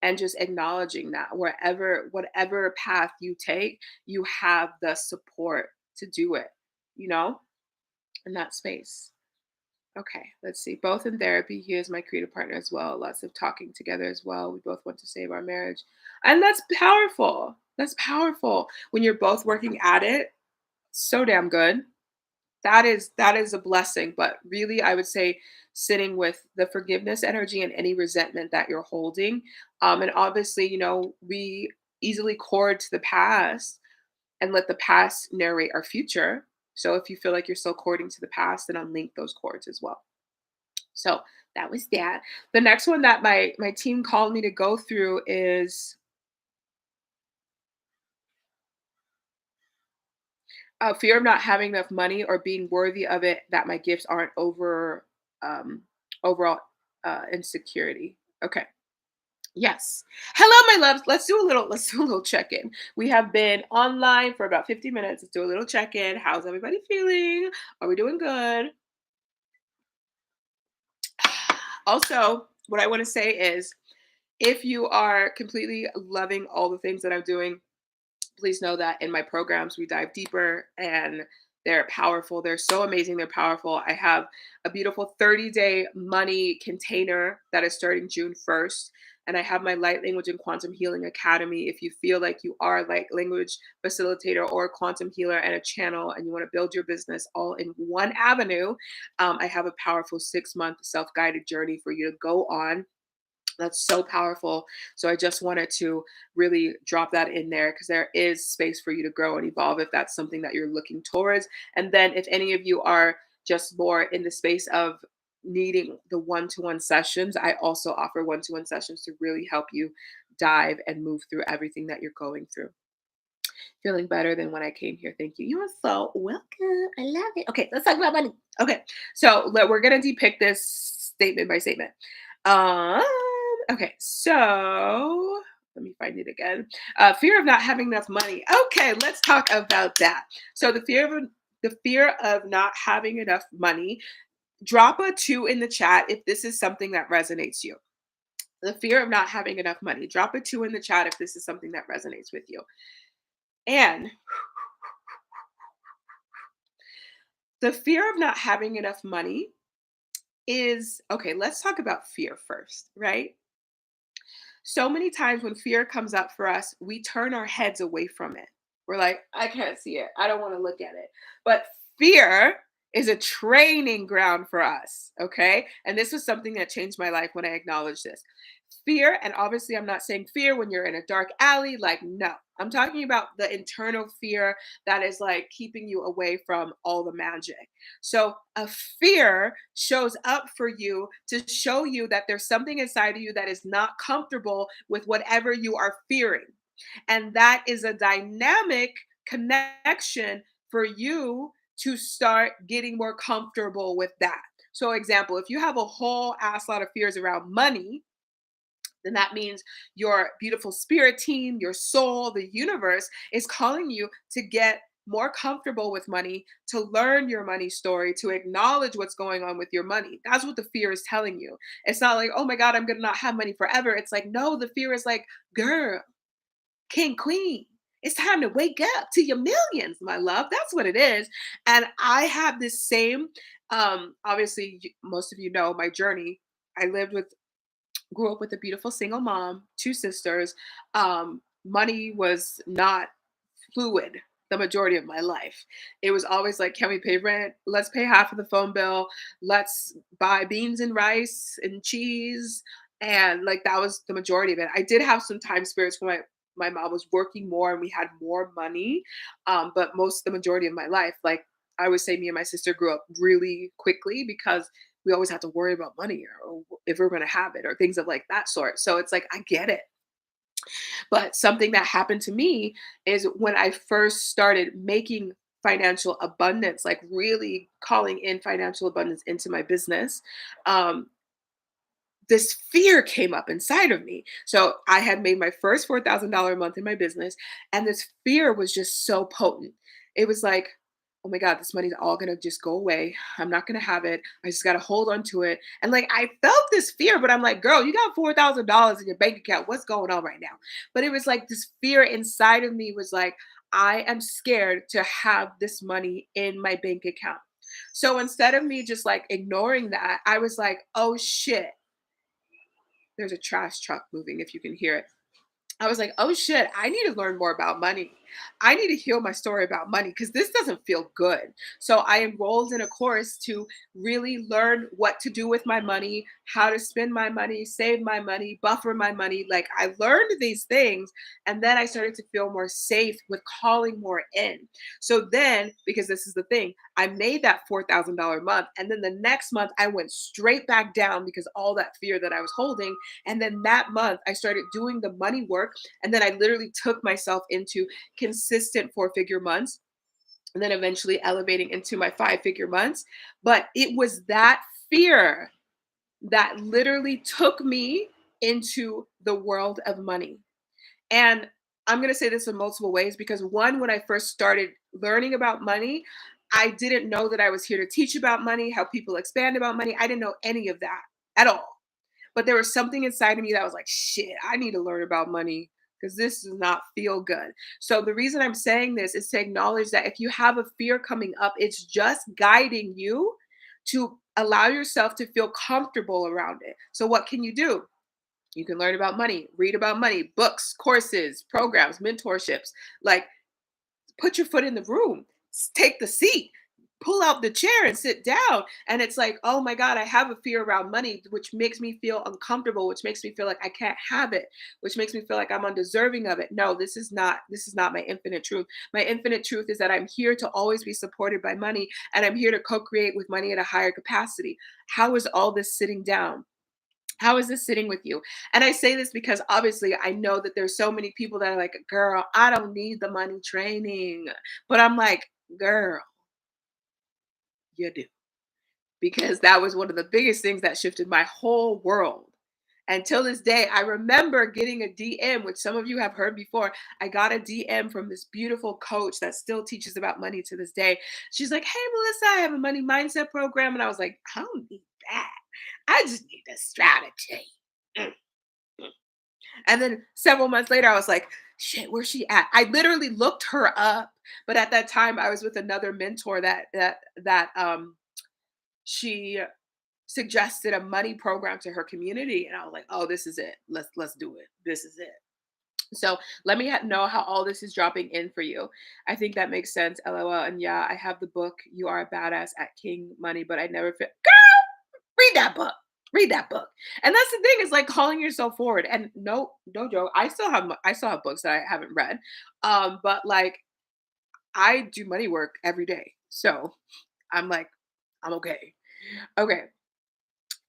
and just acknowledging that whatever path you take, you have the support to do it, you know, in that space. Okay, let's see. Both in therapy. He is my creative partner as well. Lots of talking together as well. We both want to save our marriage. And that's powerful. That's powerful. When you're both working at it, so damn good. That is a blessing. But really, I would say sitting with the forgiveness energy and any resentment that you're holding. And obviously, we easily cord to the past and let the past narrate our future. So if you feel like you're still cording to the past, then unlink those cords as well. So that was that. The next one that my team called me to go through is fear of not having enough money or being worthy of it. That my gifts aren't um, overall insecurity. Okay. Yes. Hello, my loves. Let's do a little check-in. We have been online for about 50 minutes. Let's do a little check-in. How's everybody feeling? Are we doing good? Also, what I want to say is if you are completely loving all the things that I'm doing, please know that in my programs we dive deeper and they're powerful. They're so amazing. They're powerful. I have a beautiful 30-day money container that is starting June 1st. And I have my Light Language and Quantum Healing Academy. If you feel like you are a light language facilitator or a quantum healer and a channel and you want to build your business all in one avenue, I have a powerful 6-month self-guided journey for you to go on. That's so powerful. So I just wanted to really drop that in there because there is space for you to grow and evolve if that's something that you're looking towards. And then if any of you are just more in the space of needing the one-to-one sessions, I also offer one-to-one sessions to really help you dive and move through everything that you're going through. Feeling better than when I came here. Thank you. You are so welcome. I love it. Okay, let's talk about money. Okay, so we're gonna depict this statement by statement. Um, okay, so let me find it again. Fear of not having enough money. Okay, let's talk about that. So the fear of not having enough money. Drop a 2 in the chat if this is something that resonates you. The fear of not having enough money. Drop a 2 in the chat if this is something that resonates with you. And the fear of not having enough money is okay. Let's talk about fear first, right? So many times when fear comes up for us, we turn our heads away from it. We're like, I can't see it. I don't want to look at it. But fear is a training ground for us. Okay. And this was something that changed my life when I acknowledged this. Fear, and obviously, I'm not saying fear when you're in a dark alley, like, no, I'm talking about the internal fear that is like keeping you away from all the magic. So, a fear shows up for you to show you that there's something inside of you that is not comfortable with whatever you are fearing. And that is a dynamic connection for you to start getting more comfortable with that. So, example, if you have a whole ass lot of fears around money, then that means your beautiful spirit team, your soul, the universe is calling you to get more comfortable with money, to learn your money story, to acknowledge what's going on with your money. That's what the fear is telling you. It's not like, oh my God, I'm going to not have money forever. It's like, no, the fear is like, girl, king, queen. It's time to wake up to your millions, my love. That's what it is. And I have this same, obviously, most of you know my journey. I grew up with a beautiful single mom, 2 sisters. Money was not fluid. the majority of my life. It was always like, can we pay rent? Let's pay half of the phone bill. Let's buy beans and rice and cheese. And like that was the majority of it. I did have some time spirits when my mom was working more and we had more money. But most the majority of my life, like I would say me and my sister grew up really quickly because we always had to worry about money or if we're gonna have it or things of like that sort. So it's like I get it. But something that happened to me is when I first started making financial abundance, like really calling in financial abundance into my business, um, this fear came up inside of me. So I had made my first $4,000 a month in my business, and this fear was just so potent. It was like, oh my God, this money's all gonna just go away. I'm not gonna have it. I just gotta hold on to it. And like I felt this fear, but I'm like, girl, you got $4,000 in your bank account. What's going on right now? But it was like this fear inside of me was like, I am scared to have this money in my bank account. So instead of me just like ignoring that, I was like, oh shit, there's a trash truck moving if you can hear it. I was like, oh shit, I need to learn more about money. I need to heal my story about money because this doesn't feel good. So I enrolled in a course to really learn what to do with my money, how to spend my money, save my money, buffer my money. Like I learned these things and then I started to feel more safe with calling more in. So then, because this is the thing, I made that $4,000 a month. And then the next month, I went straight back down because all that fear that I was holding. And then that month, I started doing the money work. And then I literally took myself into consistent four-figure months and then eventually elevating into my five-figure months. But it was that fear that literally took me into the world of money. And I'm going to say this in multiple ways because one, when I first started learning about money, I didn't know that I was here to teach about money, how people expand about money. I didn't know any of that at all. But there was something inside of me that was like, shit, I need to learn about money because this does not feel good. So the reason I'm saying this is to acknowledge that if you have a fear coming up, it's just guiding you to allow yourself to feel comfortable around it. So what can you do? You can learn about money, read about money, books, courses, programs, mentorships. Like put your foot in the room, take the seat, pull out the chair and sit down. And it's like, oh my God, I have a fear around money, which makes me feel uncomfortable, which makes me feel like I can't have it, which makes me feel like I'm undeserving of it. No, this is not my infinite truth. My infinite truth is that I'm here to always be supported by money and I'm here to co-create with money at a higher capacity. How is all this sitting down? How is this sitting with you? And I say this because obviously I know that there's so many people that are like, girl, I don't need the money training. But I'm like, girl, you do. Because that was one of the biggest things that shifted my whole world. Until this day, I remember getting a DM, which some of you have heard before. I got a DM from this beautiful coach that still teaches about money to this day. She's like, hey, Melissa, I have a money mindset program. And I was like, I don't need that. I just need a strategy. Mm, mm. And then several months later, I was like, shit, where's she at? I literally looked her up. But at that time, I was with another mentor that she suggested a money program to her community and I was like, "Oh, this is it. Let's do it. This is it." So, let me know how all this is dropping in for you. I think that makes sense. LOL. And yeah, I have the book You Are a Badass at King Money, but I never fit. Girl, read that book. Read that book. And that's the thing is like calling yourself forward. And no joke. I still have books that I haven't read. But like I do money work every day. So, I'm like I'm okay. Okay.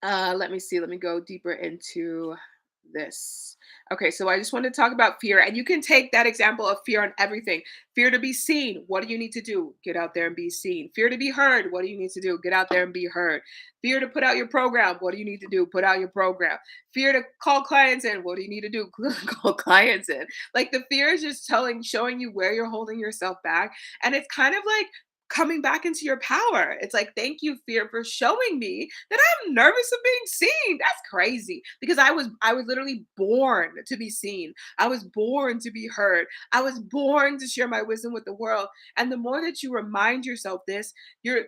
Let me see. Let me go deeper into this. Okay, so I just want to talk about fear, and you can take that example of fear on everything. Fear to be seen. What do you need to do? Get out there and be seen. Fear to be heard. What do you need to do? Get out there and be heard. Fear to put out your program. What do you need to do? Put out your program. Fear to call clients in. What do you need to do? Call clients in. Like the fear is just showing you where you're holding yourself back, and it's kind of like coming back into your power. It's like, thank you, fear, for showing me that I'm nervous of being seen. That's crazy because I was literally born to be seen. I was born to be heard. I was born to share my wisdom with the world. And the more that you remind yourself this,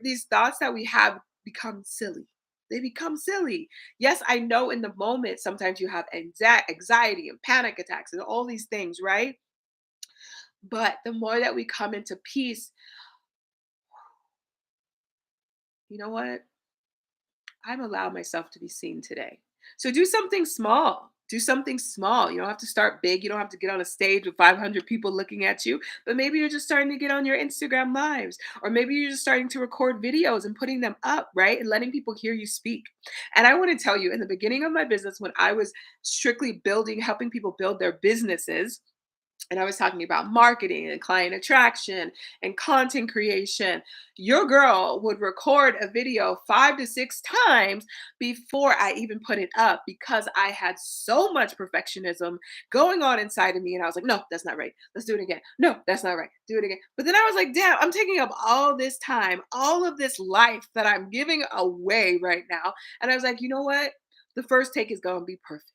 these thoughts that we have become silly. They become silly. Yes, I know in the moment sometimes you have anxiety and panic attacks and all these things, right? But the more that we come into peace, you know what? I'm allowed myself to be seen today. So do something small. Do something small. You don't have to start big. You don't have to get on a stage with 500 people looking at you, but maybe you're just starting to get on your Instagram lives, or maybe you're just starting to record videos and putting them up, right? And letting people hear you speak. And I want to tell you, in the beginning of my business, when I was strictly building, helping people build their businesses, and I was talking about marketing and client attraction and content creation, your girl would record a video 5 to 6 times before I even put it up because I had so much perfectionism going on inside of me. And I was like, no, that's not right. Let's do it again. No, that's not right. Do it again. But then I was like, damn, I'm taking up all this time, all of this life that I'm giving away right now. And I was like, you know what? The first take is going to be perfect.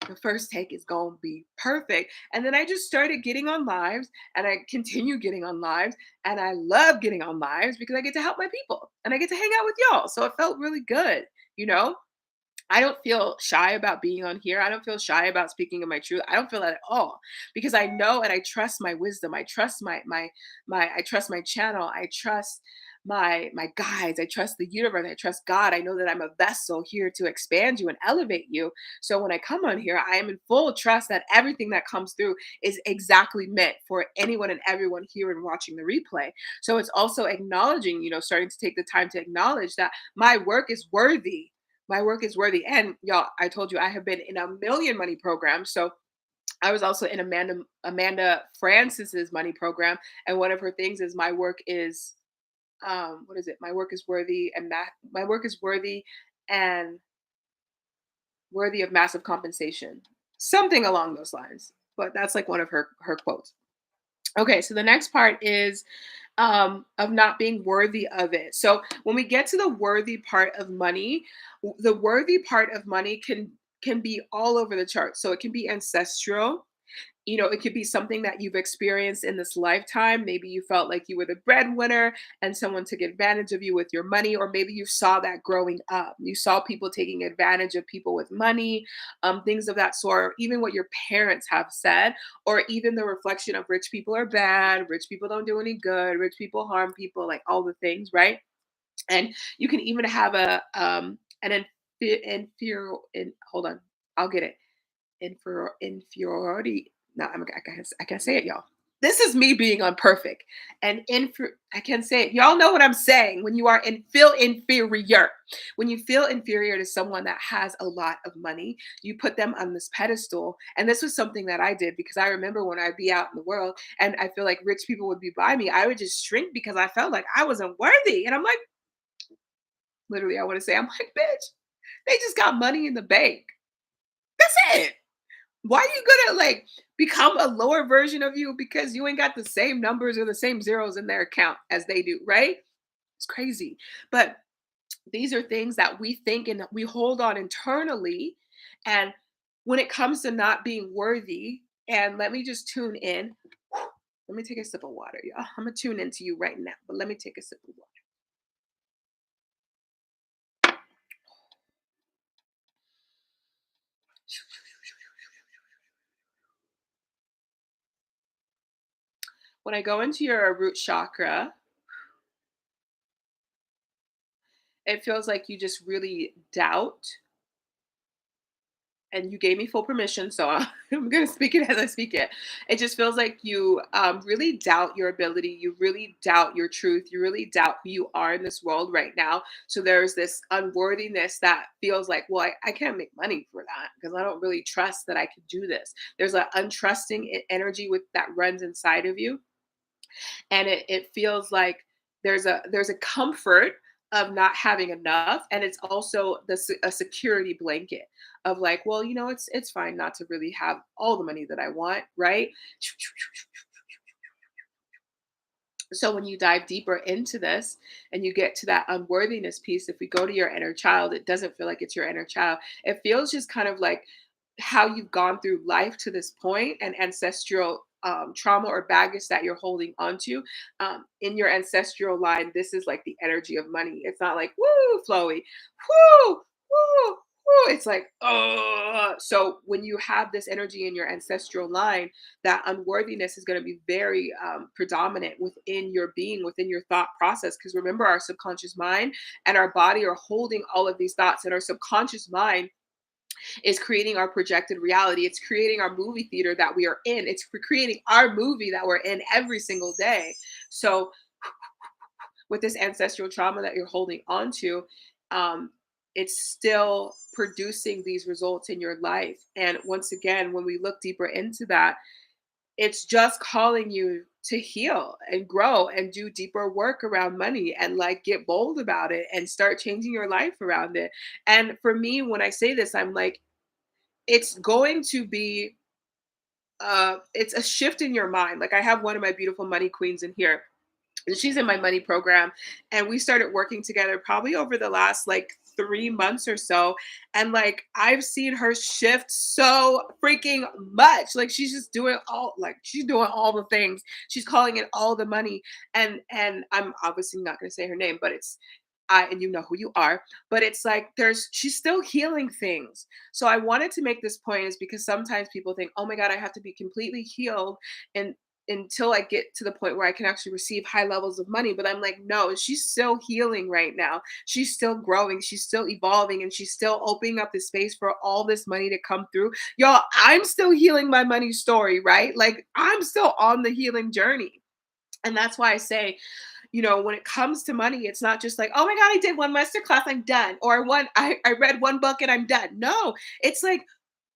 The first take is going to be perfect. And then I just started getting on lives, and I continue getting on lives, and I love getting on lives because I get to help my people and I get to hang out with y'all. So it felt really good, you know? I don't feel shy about being on here. I don't feel shy about speaking of my truth. I don't feel that at all because I know and I trust my wisdom. I trust my I trust my channel. I trust my guides. I trust the universe. I trust God. I know that I'm a vessel here to expand you and elevate you. So when I come on here, I am in full trust that everything that comes through is exactly meant for anyone and everyone here and watching the replay. So it's also acknowledging, starting to take the time to acknowledge that my work is worthy. My work is worthy. And y'all, I told you I have been in a million money programs. So I was also in Amanda Francis's money program. And one of her things is my work is what is it? My work is worthy and my work is worthy and worthy of massive compensation. Something along those lines. But that's like one of her quotes. Okay, so the next part is of not being worthy of it. So when we get to the worthy part of money, the worthy part of money can be all over the chart. So it can be ancestral. It could be something that you've experienced in this lifetime. Maybe you felt like you were the breadwinner and someone took advantage of you with your money, or maybe you saw that growing up. You saw people taking advantage of people with money, things of that sort, or even what your parents have said, or even the reflection of rich people are bad, rich people don't do any good, rich people harm people, like all the things, right? And you can even have an hold on, I'll get it inferiority. No, I can't say it, y'all. This is me being unperfect. And I can't say it. Y'all know what I'm saying. When you are feel inferior, when you feel inferior to someone that has a lot of money, you put them on this pedestal. And this was something that I did because I remember when I'd be out in the world and I feel like rich people would be by me, I would just shrink because I felt like I wasn't worthy. And I'm like, literally, I want to say, I'm like, bitch, they just got money in the bank. That's it. Why are you gonna like become a lower version of you because you ain't got the same numbers or the same zeros in their account as they do, right? It's crazy. But these are things that we think and that we hold on internally. And when it comes to not being worthy, and let me just tune in. Let me take a sip of water, y'all. I'm gonna tune into you right now, but let me take a sip of water. When I go into your root chakra, it feels like you just really doubt, and you gave me full permission, so I'm going to speak it as I speak it. It just feels like you really doubt your ability. You really doubt your truth. You really doubt who you are in this world right now. So there's this unworthiness that feels like, well, I can't make money for that because I don't really trust that I can do this. There's an untrusting energy with that runs inside of you, and it feels like there's a comfort of not having enough, and it's also a security blanket of like, well, it's fine not to really have all the money that I want, right? So when you dive deeper into this and you get to that unworthiness piece, if we go to your inner child, it doesn't feel like it's your inner child. It feels just kind of like how you've gone through life to this point and ancestral trauma or baggage that you're holding onto. In your ancestral line, this is like the energy of money. It's not like woo flowy, woo, woo, Woo, it's like, oh. So when you have this energy in your ancestral line, that unworthiness is going to be very predominant within your being, within your thought process. Because remember, our subconscious mind and our body are holding all of these thoughts, and our subconscious mind is creating our projected reality. It's creating our movie theater that we are in. It's creating our movie that we're in every single day. So with this ancestral trauma that you're holding on to, um, it's still producing these results in your life. And once again, when we look deeper into that, it's just calling you to heal and grow and do deeper work around money and like get bold about it and start changing your life around it. And for me, when I say this, I'm like, it's going to be it's a shift in your mind. Like I have one of my beautiful money queens in here, and she's in my money program, and we started working together probably over the last like 3 months or so. And like I've seen her shift so freaking much. Like she's just doing all, like she's doing all the things, she's calling it all the money. And I'm obviously not going to say her name, but it's I, and you know who you are, but it's like she's still healing things. So I wanted to make this point is because sometimes people think, oh my God, I have to be completely healed and until I get to the point where I can actually receive high levels of money. But I'm like, no, she's still healing right now. She's still growing. She's still evolving, and she's still opening up the space for all this money to come through. Y'all, I'm still healing my money story, right? Like I'm still on the healing journey. And that's why I say, when it comes to money, it's not just like, oh my God, I did one master class, I'm done. Or I read one book and I'm done. No, it's like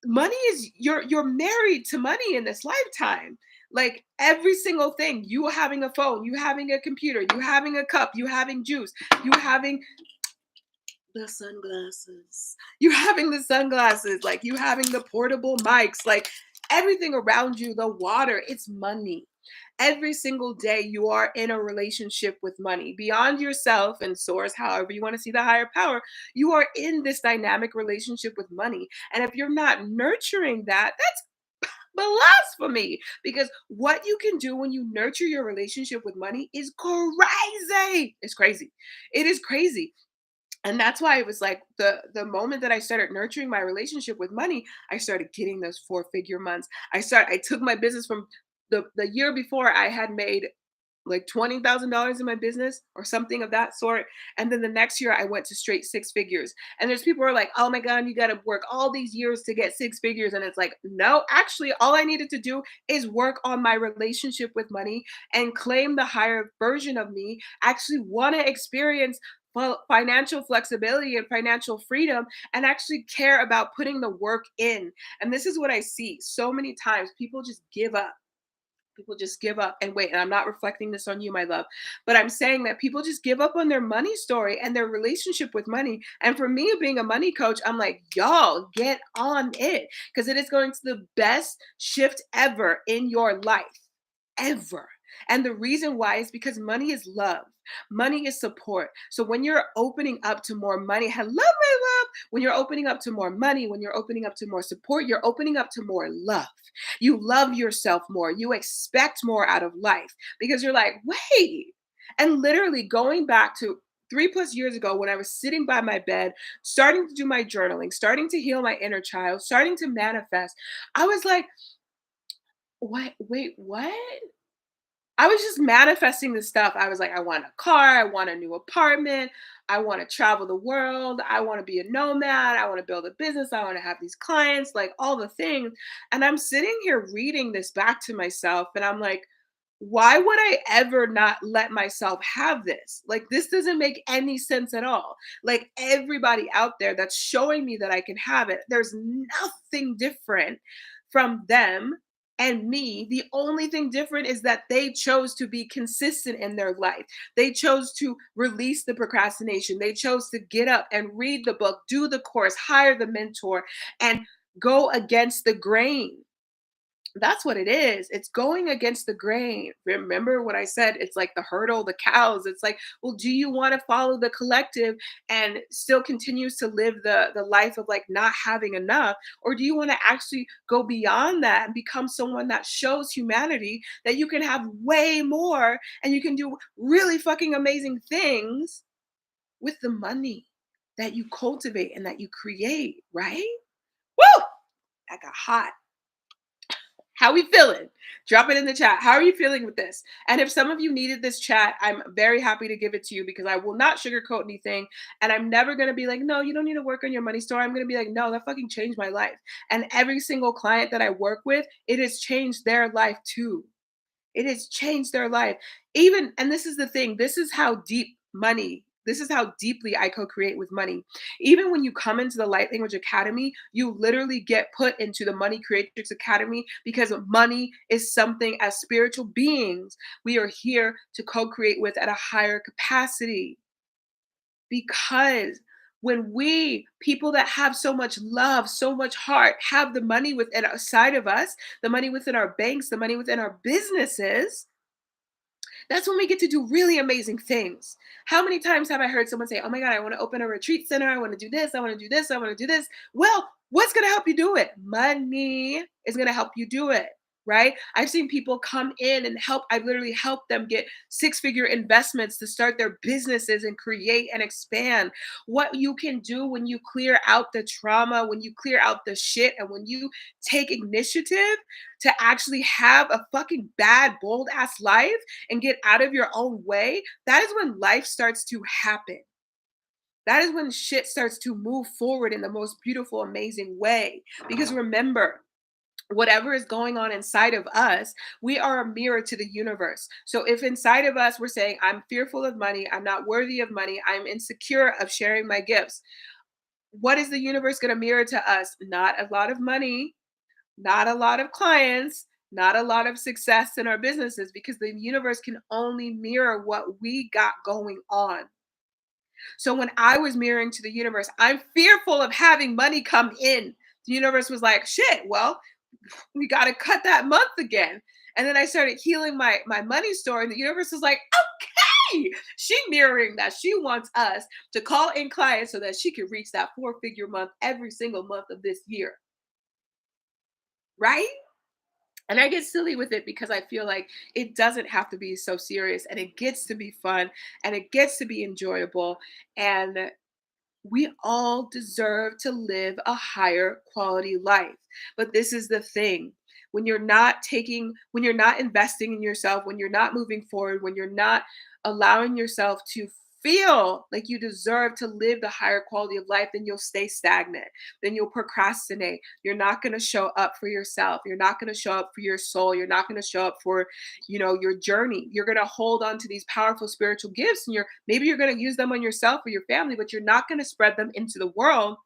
money is you're married to money in this lifetime. Like every single thing, you having a phone, you having a computer, you having a cup, you having juice, you having the sunglasses, you having the sunglasses, like you having the portable mics, like everything around you, the water, it's money. Every single day you are in a relationship with money beyond yourself and source, however you want to see the higher power. You are in this dynamic relationship with money, and if you're not nurturing that, that's blasphemy. Because what you can do when you nurture your relationship with money is crazy. It's crazy. It is crazy. And that's why it was like the moment that I started nurturing my relationship with money, I started getting those four-figure months. I took my business from the year before, I had made like $20,000 in my business or something of that sort. And then the next year I went to straight six figures. And there's people who are like, oh my God, you got to work all these years to get six figures. And it's like, no, actually, all I needed to do is work on my relationship with money and claim the higher version of me, actually want to experience financial flexibility and financial freedom, and actually care about putting the work in. And this is what I see so many times: people just give up. People just give up and wait. And I'm not reflecting this on you, my love, but I'm saying that people just give up on their money story and their relationship with money. And for me, being a money coach, I'm like, y'all get on it, because it is going to the best shift ever in your life, ever. And the reason why is because money is love. Money is support. So when you're opening up to more money, hello, my love. When you're opening up to more money, when you're opening up to more support, you're opening up to more love. You love yourself more. You expect more out of life because you're like, wait. And literally going back to 3+ years ago when I was sitting by my bed, starting to do my journaling, starting to heal my inner child, starting to manifest, I was like, what? Wait, what? I was just manifesting this stuff. I was like, I want a car, I want a new apartment, I want to travel the world, I want to be a nomad, I want to build a business, I want to have these clients, like all the things. And I'm sitting here reading this back to myself, and I'm like, why would I ever not let myself have this? Like, this doesn't make any sense at all. Like, everybody out there that's showing me that I can have it, there's nothing different from them and me. The only thing different is that they chose to be consistent in their life. They chose to release the procrastination. They chose to get up and read the book, do the course, hire the mentor, and go against the grain. That's what it is. It's going against the grain. Remember what I said? It's like the hurdle, the cows. It's like, well, do you want to follow the collective and still continues to live the life of like not having enough? Or do you want to actually go beyond that and become someone that shows humanity that you can have way more and you can do really fucking amazing things with the money that you cultivate and that you create, right? Woo! That got hot. How we feeling? Drop it in the chat. How are you feeling with this? And if some of you needed this chat, I'm very happy to give it to you because I will not sugarcoat anything. And I'm never going to be like, no, you don't need to work on your money story. I'm going to be like, no, that fucking changed my life. And every single client that I work with, it has changed their life too. It has changed their life. Even, and this is the thing, this is how deeply I co create with money. Even when you come into the Light Language Academy, you literally get put into the Money Creatrix Academy because money is something as spiritual beings we are here to co create with at a higher capacity. Because when we, people that have so much love, so much heart, have the money within outside of us, the money within our banks, the money within our businesses, that's when we get to do really amazing things. How many times have I heard someone say, oh my God, I want to open a retreat center. I want to do this. I want to do this. I want to do this. Well, what's going to help you do it? Money is going to help you do it. Right? I've seen people come in and help. I've literally helped them get six-figure investments to start their businesses and create and expand. What you can do when you clear out the trauma, when you clear out the shit, and when you take initiative to actually have a fucking bad, bold ass life and get out of your own way, that is when life starts to happen. That is when shit starts to move forward in the most beautiful, amazing way. Because remember, whatever is going on inside of us, we are a mirror to the universe. So if inside of us we're saying, I'm fearful of money, I'm not worthy of money, I'm insecure of sharing my gifts, what is the universe going to mirror to us? Not a lot of money, not a lot of clients, not a lot of success in our businesses, because the universe can only mirror what we got going on. So when I was mirroring to the universe, I'm fearful of having money come in. The universe was like, shit, well, we got to cut that month again. And then I started healing my money story, and the universe was like, okay, she mirroring that. She wants us to call in clients so that she can reach that four-figure month every single month of this year. Right? And I get silly with it because I feel like it doesn't have to be so serious, and it gets to be fun, and it gets to be enjoyable. And we all deserve to live a higher quality life. But this is the thing. When you're not investing in yourself, when you're not moving forward, when you're not allowing yourself to feel like you deserve to live the higher quality of life, then you'll stay stagnant. Then you'll procrastinate. You're not going to show up for yourself. You're not going to show up for your soul. You're not going to show up for, your journey. You're going to hold on to these powerful spiritual gifts, and maybe you're going to use them on yourself or your family, but you're not going to spread them into the world.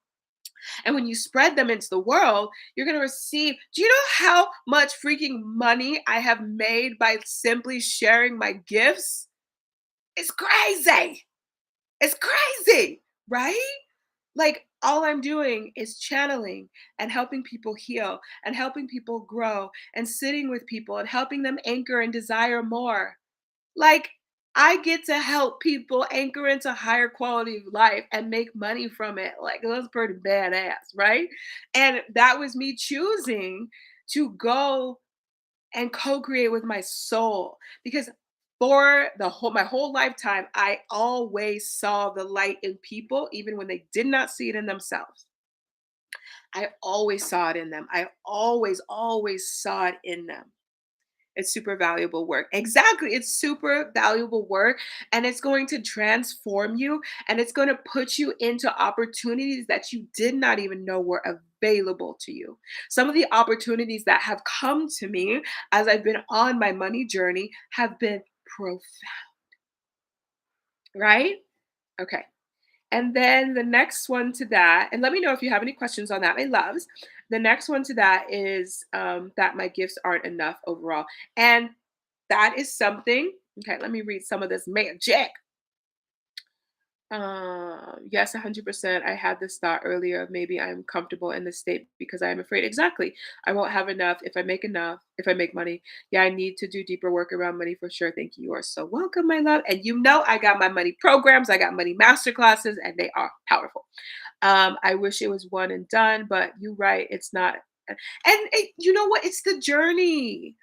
And when you spread them into the world, you're going to receive. Do you know how much freaking money I have made by simply sharing my gifts? It's crazy. It's crazy, right? Like, all I'm doing is channeling and helping people heal and helping people grow and sitting with people and helping them anchor and desire more. Like, I get to help people anchor into higher quality of life and make money from it. Like, that's pretty badass, right? And that was me choosing to go and co-create with my soul, because for my whole lifetime I always saw the light in people even when they did not see it in themselves. I always saw it in them. I always saw it in them. It's super valuable work. Exactly. It's super valuable work, and it's going to transform you, and it's going to put you into opportunities that you did not even know were available to you. Some of the opportunities that have come to me as I've been on my money journey have been profound, right? Okay. And then the next one to that, and let me know if you have any questions on that, my loves. The next one to that is that my gifts aren't enough overall. And that is something. Okay, let me read some of this magic. Yes, 100%. I had this thought earlier of maybe I'm comfortable in this state because I am afraid. Exactly. I won't have enough if I make enough, if I make money. Yeah, I need to do deeper work around money for sure. Thank you. You are so welcome, my love. And I got my money programs, I got money master classes, and they are powerful. I wish it was one and done, but you're right. It's not. And you know what? It's the journey.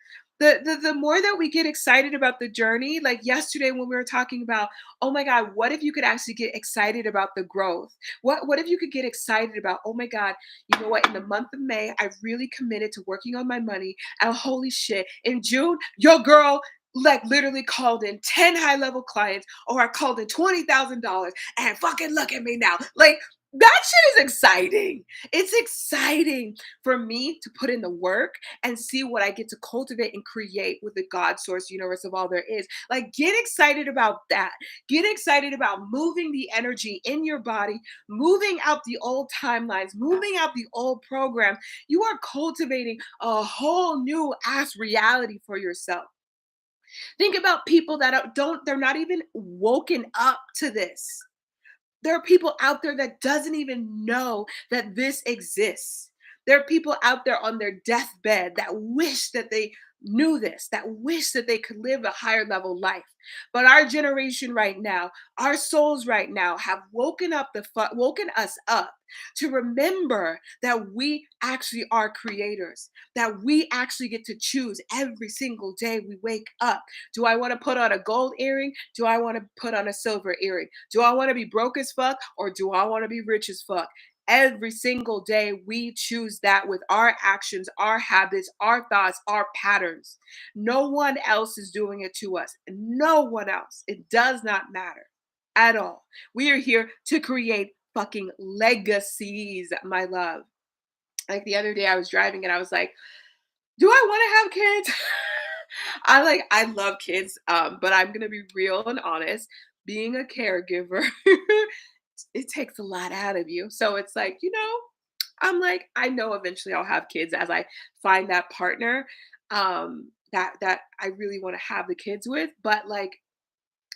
The more that we get excited about the journey, like yesterday when we were talking about, oh my God, what if you could actually get excited about the growth? What if you could get excited about, oh my God, you know what? In the month of May, I've really committed to working on my money. And holy shit, in June, your girl like literally called in 10 high level clients, or I called in $20,000, and fucking look at me now. Like that shit is exciting. It's exciting for me to put in the work and see what I get to cultivate and create with the God source universe of all there is. Like, get excited about that. Get excited about moving the energy in your body, moving out the old timelines, moving out the old program. You are cultivating a whole new ass reality for yourself. Think about people that they're not even woken up to this. There are people out there that doesn't even know that this exists. There are people out there on their deathbed that wish that they knew this, that wish that they could live a higher level life. But our generation right now, our souls right now have woken us up to remember that we actually are creators, that we actually get to choose every single day we wake up. Do I want to put on a gold earring? Do I want to put on a silver earring? Do I want to be broke as fuck, or do I want to be rich as fuck? Every single day, we choose that with our actions, our habits, our thoughts, our patterns. No one else is doing it to us. No one else. It does not matter at all. We are here to create fucking legacies, my love. Like the other day, I was driving and I was like, do I want to have kids? I love kids, but I'm gonna be real and honest. Being a caregiver, it takes a lot out of you. So it's like, I'm like, I know eventually I'll have kids as I find that partner that I really want to have the kids with. But like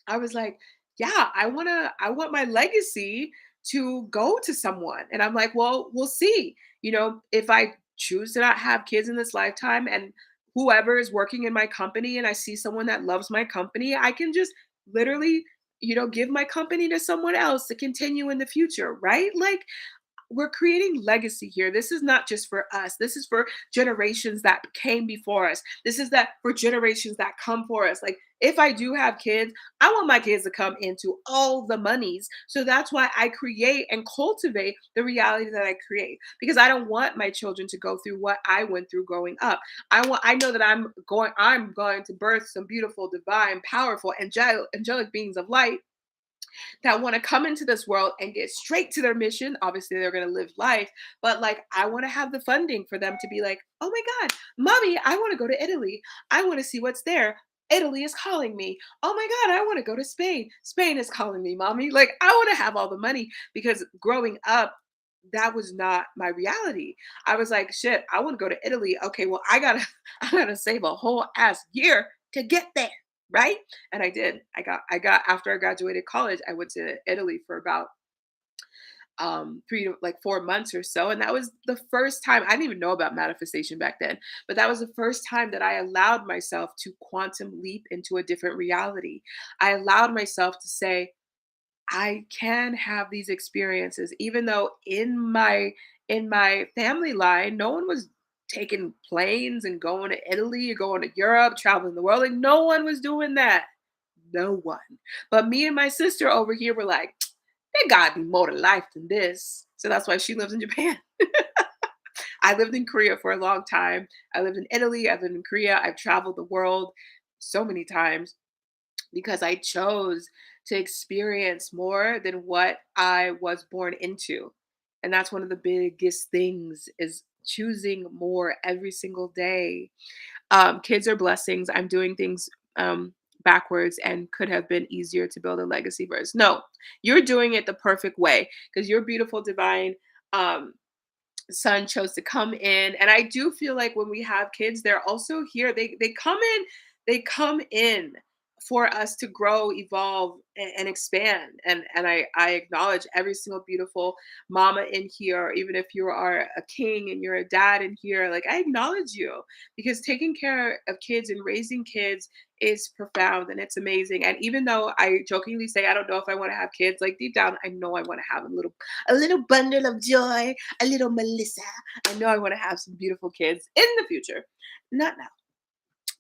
I was like, yeah, I want my legacy to go to someone. And I'm like, well, we'll see. If I choose to not have kids in this lifetime, and whoever is working in my company and I see someone that loves my company, I can just literally, give my company to someone else to continue in the future, right? Like we're creating legacy here. This is not just for us. This is for generations that came before us. This is that for generations that come for us. Like if I do have kids, I want my kids to come into all the monies. So that's why I create and cultivate the reality that I create, because I don't want my children to go through what I went through growing up. I know that I'm going to birth some beautiful, divine, powerful, angelic beings of light that want to come into this world and get straight to their mission. Obviously, they're going to live life, but like, I want to have the funding for them to be like, oh my God, mommy, I want to go to Italy. I want to see what's there. Italy is calling me. Oh my God, I want to go to Spain. Spain is calling me, mommy. Like, I want to have all the money, because growing up, that was not my reality. I was like, shit, I want to go to Italy. Okay, well, I gotta save a whole ass year to get there, right? And I did. I got after I graduated college, I went to Italy for about 3 to like 4 months or so, and that was the first time. I didn't even know about manifestation back then, but that was the first time that I allowed myself to quantum leap into a different reality. I allowed myself to say, I can have these experiences, even though in my family line, no one was taking planes and going to Italy or going to Europe, traveling the world. Like no one was doing that. No one. But me and my sister over here were like, there gotta be more to life than this. So that's why she lives in Japan. I lived in Korea for a long time. I lived in Italy. I've lived in Korea. I've traveled the world so many times because I chose to experience more than what I was born into. And that's one of the biggest things, is choosing more every single day. Kids are blessings. I'm doing things backwards and could have been easier to build a legacy verse. No, you're doing it the perfect way, because you're beautiful, divine. Um, Son chose to come in, and I do feel like when we have kids, they're also here. They come in for us to grow, evolve, and expand. And I acknowledge every single beautiful mama in here. Even if you are a king and you're a dad in here, like I acknowledge you, because taking care of kids and raising kids is profound and it's amazing. And even though I jokingly say I don't know if I want to have kids, like deep down I know I want to have a little bundle of joy, a little Melissa. I know I want to have some beautiful kids in the future, not now.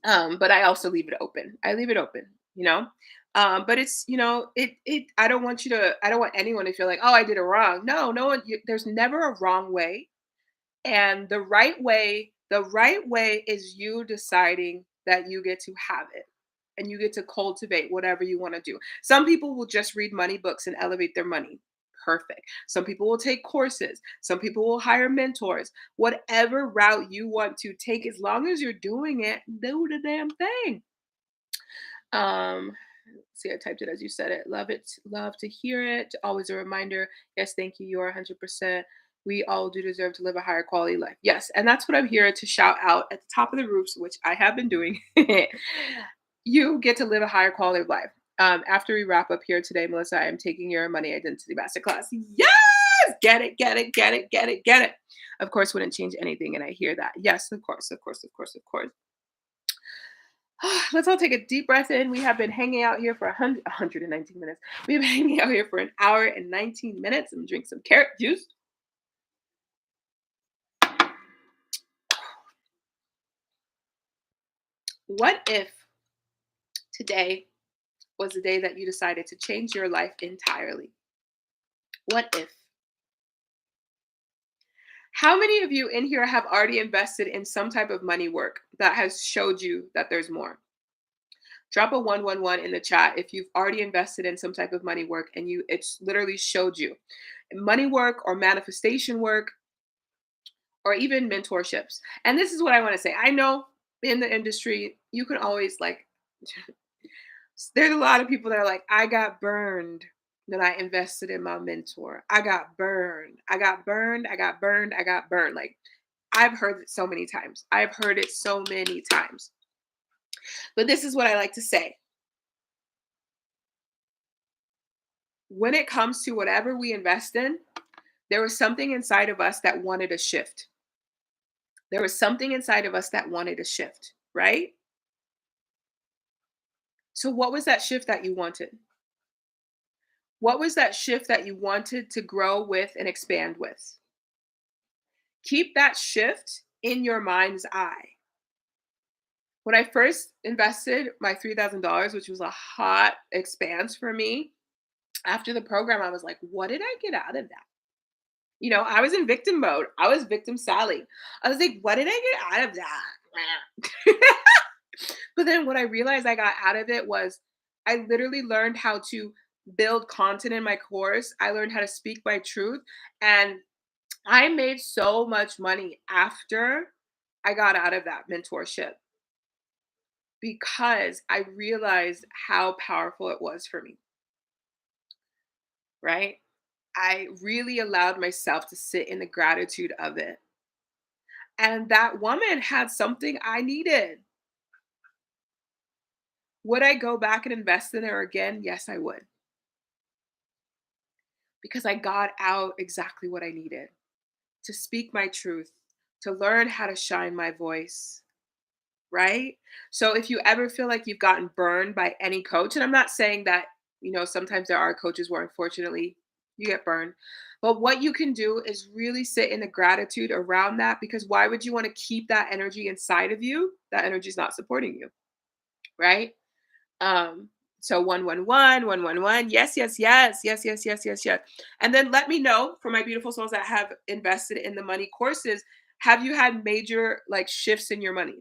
But I also leave it open. I leave it open, you know. But it's, it. I don't want you to. I don't want anyone to feel like, oh, I did it wrong. No, no one. There's never a wrong way, and the right way is you deciding that you get to have it and you get to cultivate whatever you want to do. Some people will just read money books and elevate their money. Perfect. Some people will take courses. Some people will hire mentors. Whatever route you want to take, as long as you're doing it, do the damn thing. Um, See, I typed it as you said it. Love it. Love to hear it. Always a reminder. Yes, thank you. You are 100%. We all do deserve to live a higher quality life. Yes. And that's what I'm here to shout out at the top of the roofs, which I have been doing. You get to live a higher quality of life. After we wrap up here today, Melissa, I am taking your money identity masterclass. Yes! Get it, get it, get it, get it, get it. Of course, wouldn't change anything. And I hear that. Yes, of course, of course, of course, of course. Let's all take a deep breath in. We have been hanging out here for 119 minutes. We've been hanging out here for an hour and 19 minutes. I'm drink some carrot juice. What if today was the day that you decided to change your life entirely? What if? How many of you in here have already invested in some type of money work that has showed you that there's more? Drop a 111 in the chat if you've already invested in some type of money work and it's literally showed you money work or manifestation work or even mentorships. And this is what I want to say. I know in the industry, you can always like, there's a lot of people that are like, I got burned when I invested in my mentor. I got burned. I got burned. I got burned. I got burned. Like, I've heard it so many times. I've heard it so many times. But this is what I like to say. When it comes to whatever we invest in, there was something inside of us that wanted a shift. There was something inside of us that wanted a shift, right? So, what was that shift that you wanted? What was that shift that you wanted to grow with and expand with? Keep that shift in your mind's eye. When I first invested my $3,000, which was a hot expanse for me, after the program, I was like, what did I get out of that? I was in victim mode. I was victim Sally. I was like, what did I get out of that? But then what I realized I got out of it was I literally learned how to build content in my course. I learned how to speak my truth. And I made so much money after I got out of that mentorship because I realized how powerful it was for me, right? I really allowed myself to sit in the gratitude of it. And that woman had something I needed. Would I go back and invest in her again? Yes, I would. Because I got out exactly what I needed to speak my truth, to learn how to shine my voice, right? So if you ever feel like you've gotten burned by any coach, and I'm not saying that, sometimes there are coaches where unfortunately you get burned, but what you can do is really sit in the gratitude around that because why would you want to keep that energy inside of you? That energy is not supporting you, right? Um, so 111, yes, yes, yes, yes, yes, yes, yes, yes. And then let me know for my beautiful souls that have invested in the money courses, have you had major like shifts in your money?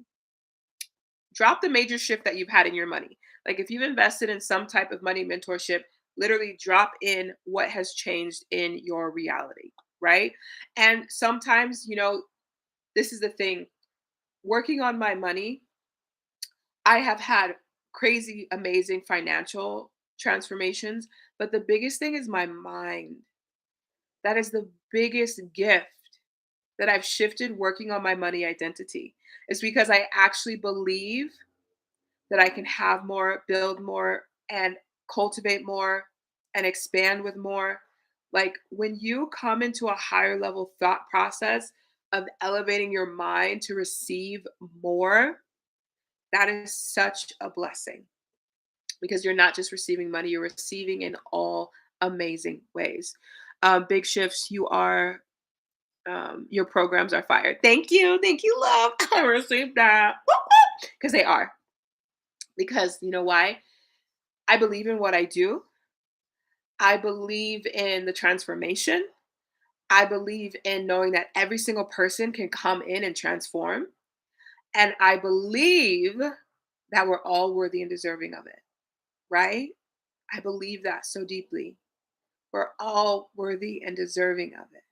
Drop the major shift that you've had in your money. Like if you've invested in some type of money mentorship, literally drop in what has changed in your reality, right? And sometimes, this is the thing, working on my money, I have had crazy, amazing financial transformations, but the biggest thing is my mind. That is the biggest gift that I've shifted working on my money identity. Is because I actually believe that I can have more, build more, and cultivate more and expand with more. Like when you come into a higher level thought process of elevating your mind to receive more, that is such a blessing because you're not just receiving money, you're receiving in all amazing ways. Big shifts, your programs are fired. Thank you, love. I received that because they are. Because you know why? I believe in what I do. I believe in the transformation. I believe in knowing that every single person can come in and transform. And I believe that we're all worthy and deserving of it, right? I believe that so deeply. We're all worthy and deserving of it.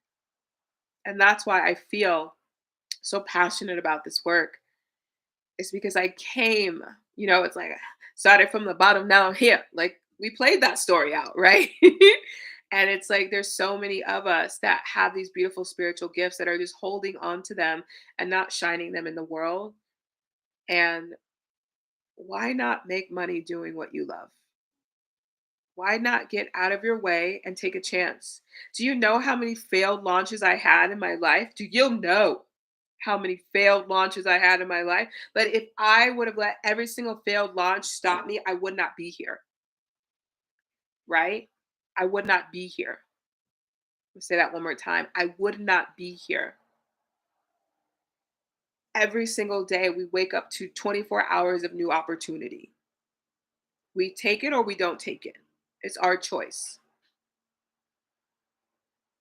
And that's why I feel so passionate about this work. It's because I came, it's like started from the bottom, now I'm here. Like we played that story out, right? And it's like there's so many of us that have these beautiful spiritual gifts that are just holding on to them and not shining them in the world. And why not make money doing what you love? Why not get out of your way and take a chance? Do you know how many failed launches I had in my life? Do you know how many failed launches I had in my life? But if I would have let every single failed launch stop me, I would not be here, right? I would not be here. I'll say that one more time. I would not be here. Every single day, we wake up to 24 hours of new opportunity. We take it or we don't take it. It's our choice.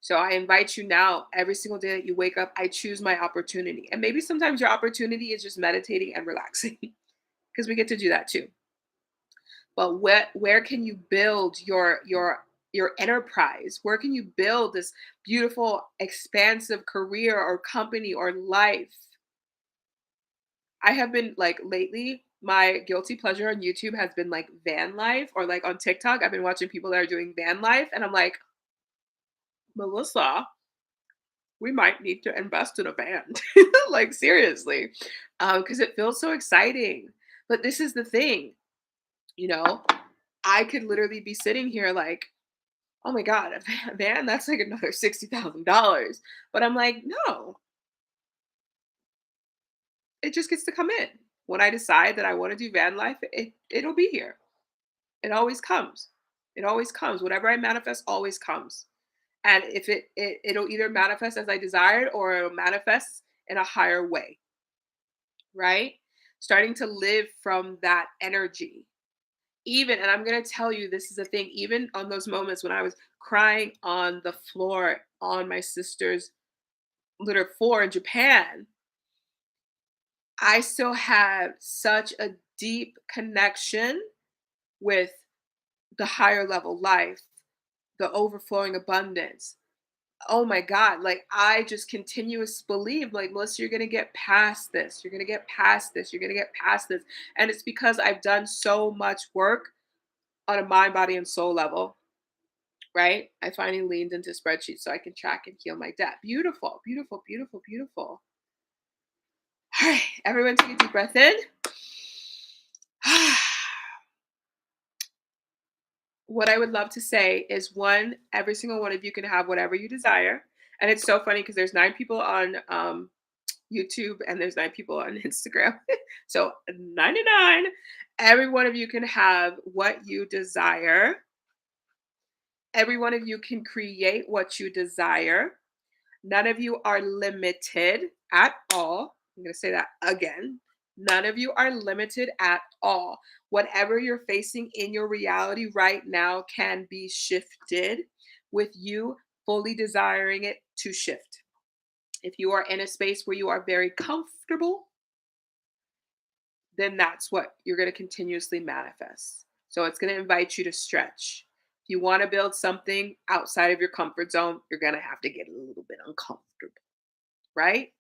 So I invite you now, every single day that you wake up, I choose my opportunity. And maybe sometimes your opportunity is just meditating and relaxing because we get to do that too. But where can you build your enterprise? Where can you build this beautiful, expansive career or company or life? I have been like lately, my guilty pleasure on YouTube has been like van life or like on TikTok. I've been watching people that are doing van life and I'm like, Melissa, we might need to invest in a band. Like seriously. Because it feels so exciting. But this is the thing, you know, I could literally be sitting here like, oh my God, a van, that's like another $60,000. But I'm like, no, it just gets to come in. When I decide that I want to do van life, it'll be here. It always comes. It always comes. Whatever I manifest always comes. And if it'll either manifest as I desired or it'll manifest in a higher way, right? Starting to live from that energy. Even, and I'm going to tell you, this is the thing, even on those moments when I was crying on the floor on my sister's litter floor in Japan, I still have such a deep connection with the higher level life, the overflowing abundance. Oh my God, like I just continuous believe, like, Melissa, you're gonna get past this. You're gonna get past this. You're gonna get past this. And it's because I've done so much work on a mind, body, and soul level, right? I finally leaned into spreadsheets so I can track and heal my debt. Beautiful, beautiful, beautiful, beautiful. All right, everyone take a deep breath in. What I would love to say is one, every single one of you can have whatever you desire. And it's so funny because there's 9 people on YouTube and there's 9 people on Instagram. So 99. Every one of you can have what you desire. Every one of you can create what you desire. None of you are limited at all. I'm going to say that again. None of you are limited at all. Whatever you're facing in your reality right now can be shifted with you fully desiring it to shift. If you are in a space where you are very comfortable, then that's what you're going to continuously manifest. So it's going to invite you to stretch. If you want to build something outside of your comfort zone, you're going to have to get a little bit uncomfortable, right?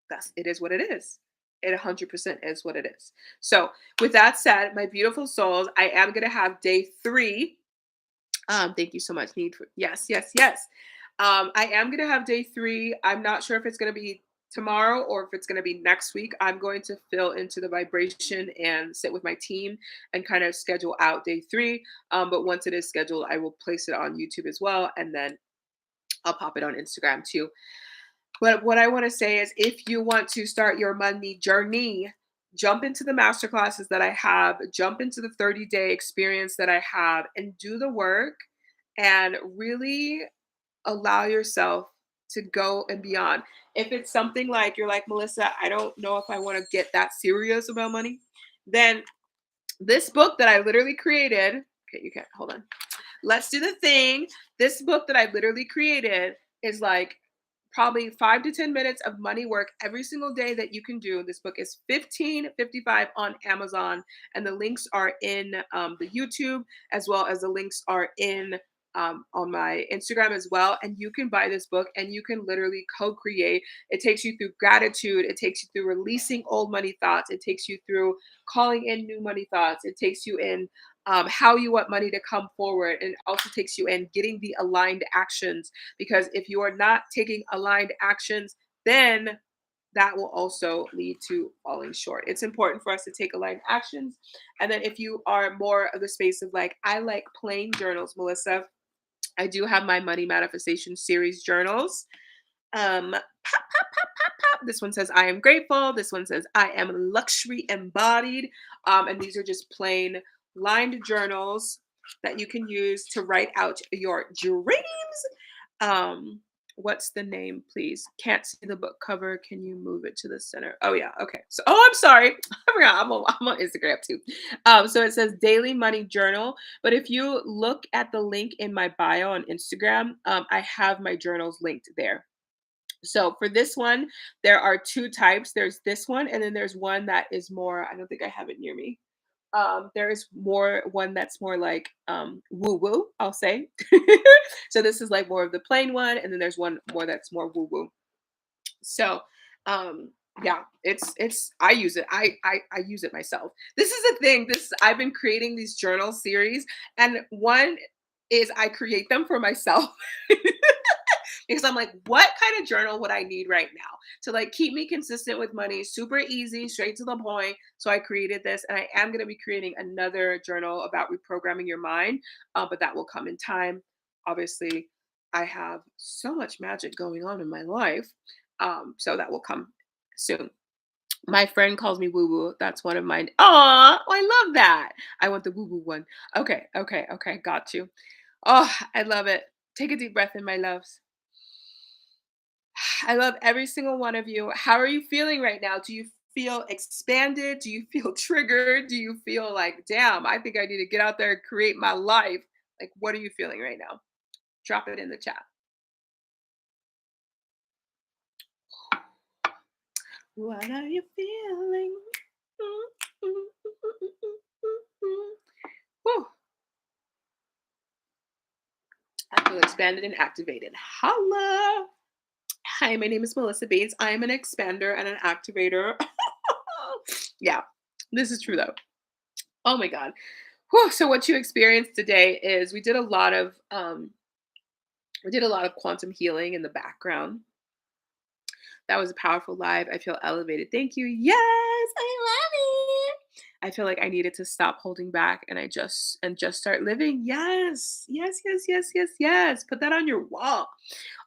That's it is what it is. It 100% is what it is. So, with that said, my beautiful souls, I am going to have day 3. Thank you so much. Need for yes, yes, yes. I am going to have day 3. I'm not sure if it's going to be tomorrow or if it's going to be next week. I'm going to fill into the vibration and sit with my team and kind of schedule out day 3. But once it is scheduled, I will place it on YouTube as well, and then I'll pop it on Instagram too. But what I want to say is if you want to start your money journey, jump into the masterclasses that I have, jump into the 30-day experience that I have, and do the work and really allow yourself to go and beyond. If it's something like you're like, Melissa, I don't know if I want to get that serious about money, then this book that I literally created, okay, you can't, hold on. Let's do the thing. This book that I literally created is like probably 5 to 10 minutes of money work every single day that you can do. This book is 15.55 on Amazon, and the links are in the YouTube, as well as the links are in on my Instagram as well. And you can buy this book and you can literally co-create. It takes you through gratitude. It takes you through releasing old money thoughts. It takes you through calling in new money thoughts. It takes you in how you want money to come forward. And it also takes you in getting the aligned actions, because if you are not taking aligned actions, then that will also lead to falling short. It's important for us to take aligned actions. And then if you are more of the space of like, I like plain journals, Melissa, I do have my money manifestation series journals. This one says, I am grateful. This one says, I am luxury embodied. And these are just plain lined journals that you can use to write out your dreams. What's the name, please? Can't see the book cover. Can you move it to the center? Oh, yeah. Okay. So, oh, I'm sorry. I forgot. I'm on Instagram too. So it says Daily Money Journal. But if you look at the link in my bio on Instagram, I have my journals linked there. So for this one, there are two types. There's this one, and then there's one that is more, I don't think I have it near me. There is more one that's more like woo woo, I'll say. So this is like more of the plain one, and then there's one more that's more woo woo. So um yeah, it's I use it. I use it myself. This is the thing. This I've been creating these journal series, and one is I create them for myself. Because I'm like, what kind of journal would I need right now to like keep me consistent with money? Super easy, straight to the point. So I created this, and I am going to be creating another journal about reprogramming your mind, but that will come in time. Obviously, I have so much magic going on in my life, so that will come soon. My friend calls me woo woo. That's one of mine. Oh, I love that. I want the woo woo one. Okay, okay, okay. Got you. Oh, I love it. Take a deep breath in, my loves. I love every single one of you. How are you feeling right now? Do you feel expanded? Do you feel triggered? Do you feel like, damn, I think I need to get out there and create my life? Like, what are you feeling right now? Drop it in the chat. What are you feeling? Whew. I feel expanded and activated. Holla. Hi, my name is Melissa Bates. I am an expander and an activator. Yeah, this is true though. Oh my God. Whew, so what you experienced today is we did a lot of quantum healing in the background. That was a powerful live. I feel elevated. Thank you. Yes, I love it. I feel like I needed to stop holding back and just start living. Yes. Yes, yes, yes, yes, yes. Put that on your wall.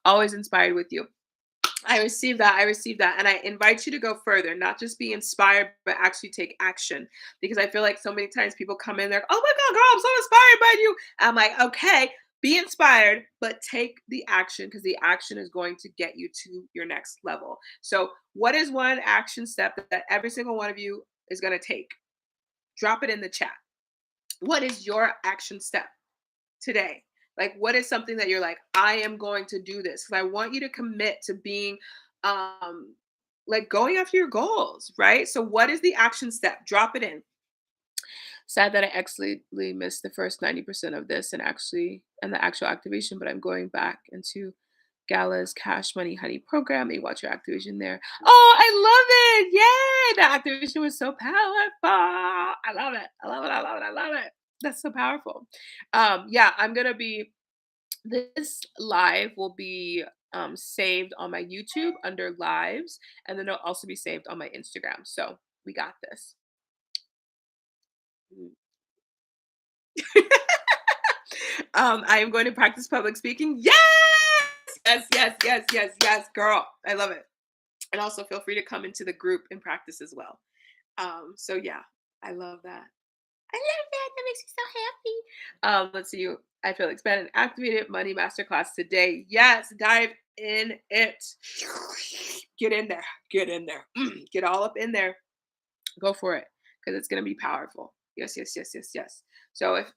Always inspired with you. I received that. I received that. And I invite you to go further, not just be inspired, but actually take action. Because I feel like so many times people come in there, oh my God, girl, I'm so inspired by you. I'm like, okay, be inspired, but take the action, because the action is going to get you to your next level. So, what is one action step that every single one of you is going to take? Drop it in the chat. What is your action step today? Like, what is something that you're like, I am going to do this? Because I want you to commit to being, like, going after your goals, right? So, what is the action step? Drop it in. Sad that I accidentally missed the first 90% of this and the actual activation, but I'm going back into Gala's Cash Money Honey program. You watch your activation there. Oh, I love it. Yay. The activation was so powerful. I love it. I love it. I love it. I love it. That's so powerful. Yeah, I'm going to be, this live will be saved on my YouTube under lives, and then it'll also be saved on my Instagram. So we got this. I am going to practice public speaking. Yes, yes, yes, yes, yes, yes, girl. I love it. And also feel free to come into the group and practice as well. So yeah, I love that. I love that. makes me so happy. Let's see. I feel expanded, activated money masterclass today. Yes, dive in it. Get in there. Get in there. Get all up in there. Go for it because it's going to be powerful. Yes, yes, yes, yes, yes. So if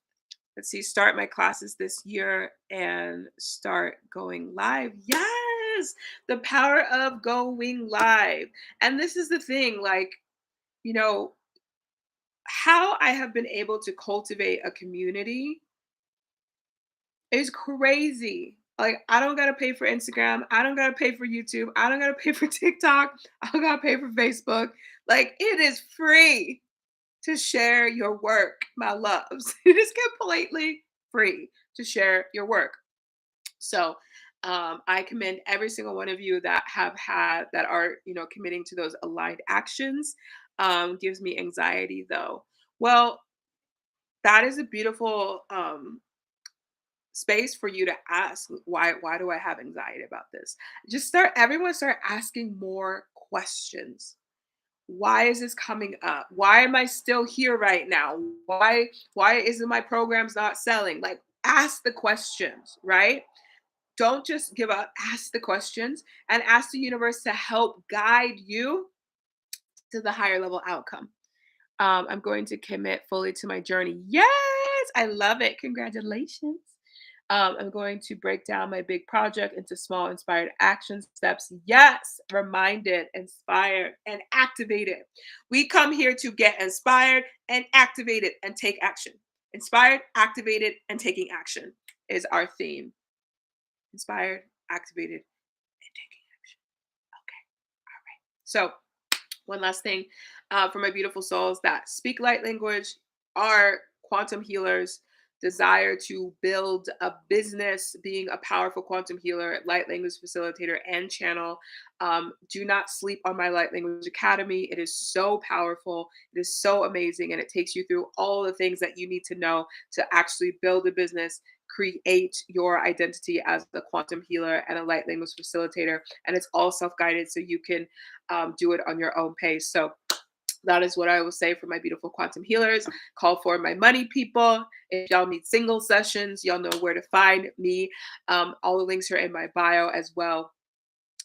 let's see, start my classes this year and start going live. Yes, the power of going live. And this is the thing, like, you know, how I have been able to cultivate a community is crazy. Like, I don't gotta pay for Instagram. I don't gotta pay for YouTube. I don't gotta pay for TikTok. I don't gotta pay for Facebook. Like, it is free to share your work, my loves. It is completely free to share your work. So I commend every single one of you that that are, committing to those aligned actions. Gives me anxiety though. Well, that is a beautiful space for you to ask why do I have anxiety about this? Just everyone start asking more questions. Why is this coming up? Why am I still here right now? Why isn't my programs not selling? Like, ask the questions, right? Don't just give up. Ask the questions and ask the universe to help guide you to the higher level outcome. I'm going to commit fully to my journey. Yes, I love it. Congratulations. I'm going to break down my big project into small, inspired action steps. Yes, reminded, inspired, and activated. We come here to get inspired and activated and take action. Inspired, activated, and taking action is our theme. Inspired, activated, and taking action. Okay. All right. So, one last thing for my beautiful souls that speak light language, are quantum healers, desire to build a business being a powerful quantum healer, light language facilitator, and channel. Do not sleep on my Light Language Academy. It is so powerful. It is so amazing. And it takes you through all the things that you need to know to actually build a business, create your identity as a quantum healer and a light language facilitator. And it's all self guided, so you can do it on your own pace. So that is what I will say for my beautiful quantum healers. Call for my money people. If y'all need single sessions, y'all know where to find me. All the links are in my bio as well.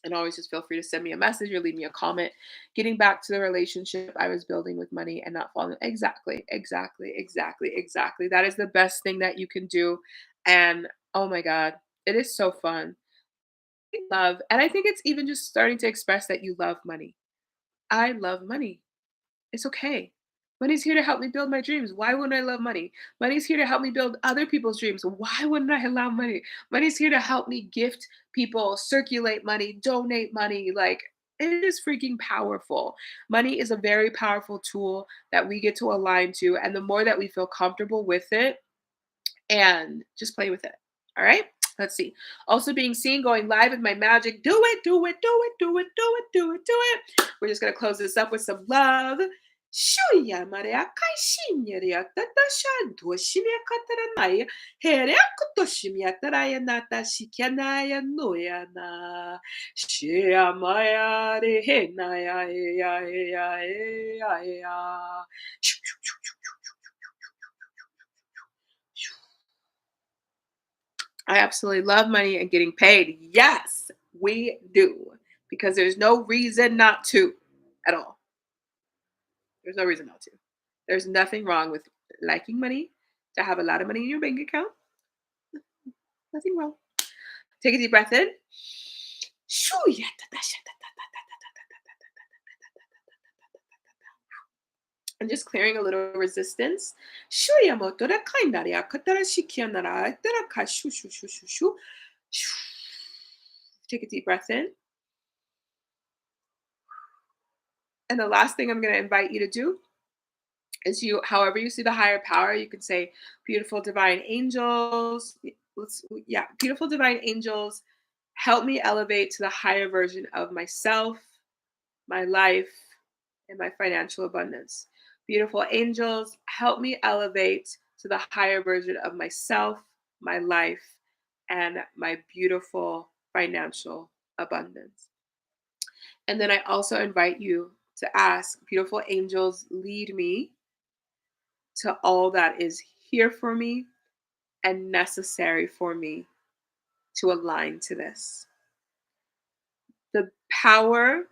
And always just feel free to send me a message or leave me a comment. Getting back to the relationship I was building with money and not falling. Exactly, exactly, exactly, exactly. That is the best thing that you can do. And oh my God, it is so fun. Love. And I think it's even just starting to express that you love money. I love money. It's okay. Money's here to help me build my dreams. Why wouldn't I love money? Money's here to help me build other people's dreams. Why wouldn't I love money? Money's here to help me gift people, circulate money, donate money. Like, it is freaking powerful. Money is a very powerful tool that we get to align to. And the more that we feel comfortable with it, and just play with it. All right. Let's see. Also being seen going live with my magic. Do it, do it, do it, do it, do it, do it, do it. We're just gonna close this up with some love. Shuya Maria Kaishinya Tatasha Doshimia Kataranaya Herakuto Shimia Taraya Nata Shikanaya Noyana Shia Maya Rehenaya Ea. I absolutely love money and getting paid. Yes, we do. Because there's no reason not to at all. There's no reason not to. There's nothing wrong with liking money, to have a lot of money in your bank account. Nothing wrong. Take a deep breath in. And just clearing a little resistance. Take a deep breath in. And the last thing I'm going to invite you to do is, however you see the higher power, you can say, beautiful divine angels. Beautiful divine angels, help me elevate to the higher version of myself, my life, and my financial abundance. Beautiful angels, help me elevate to the higher version of myself, my life, and my beautiful financial abundance. And then I also invite you to ask, beautiful angels, lead me to all that is here for me and necessary for me to align to this. The power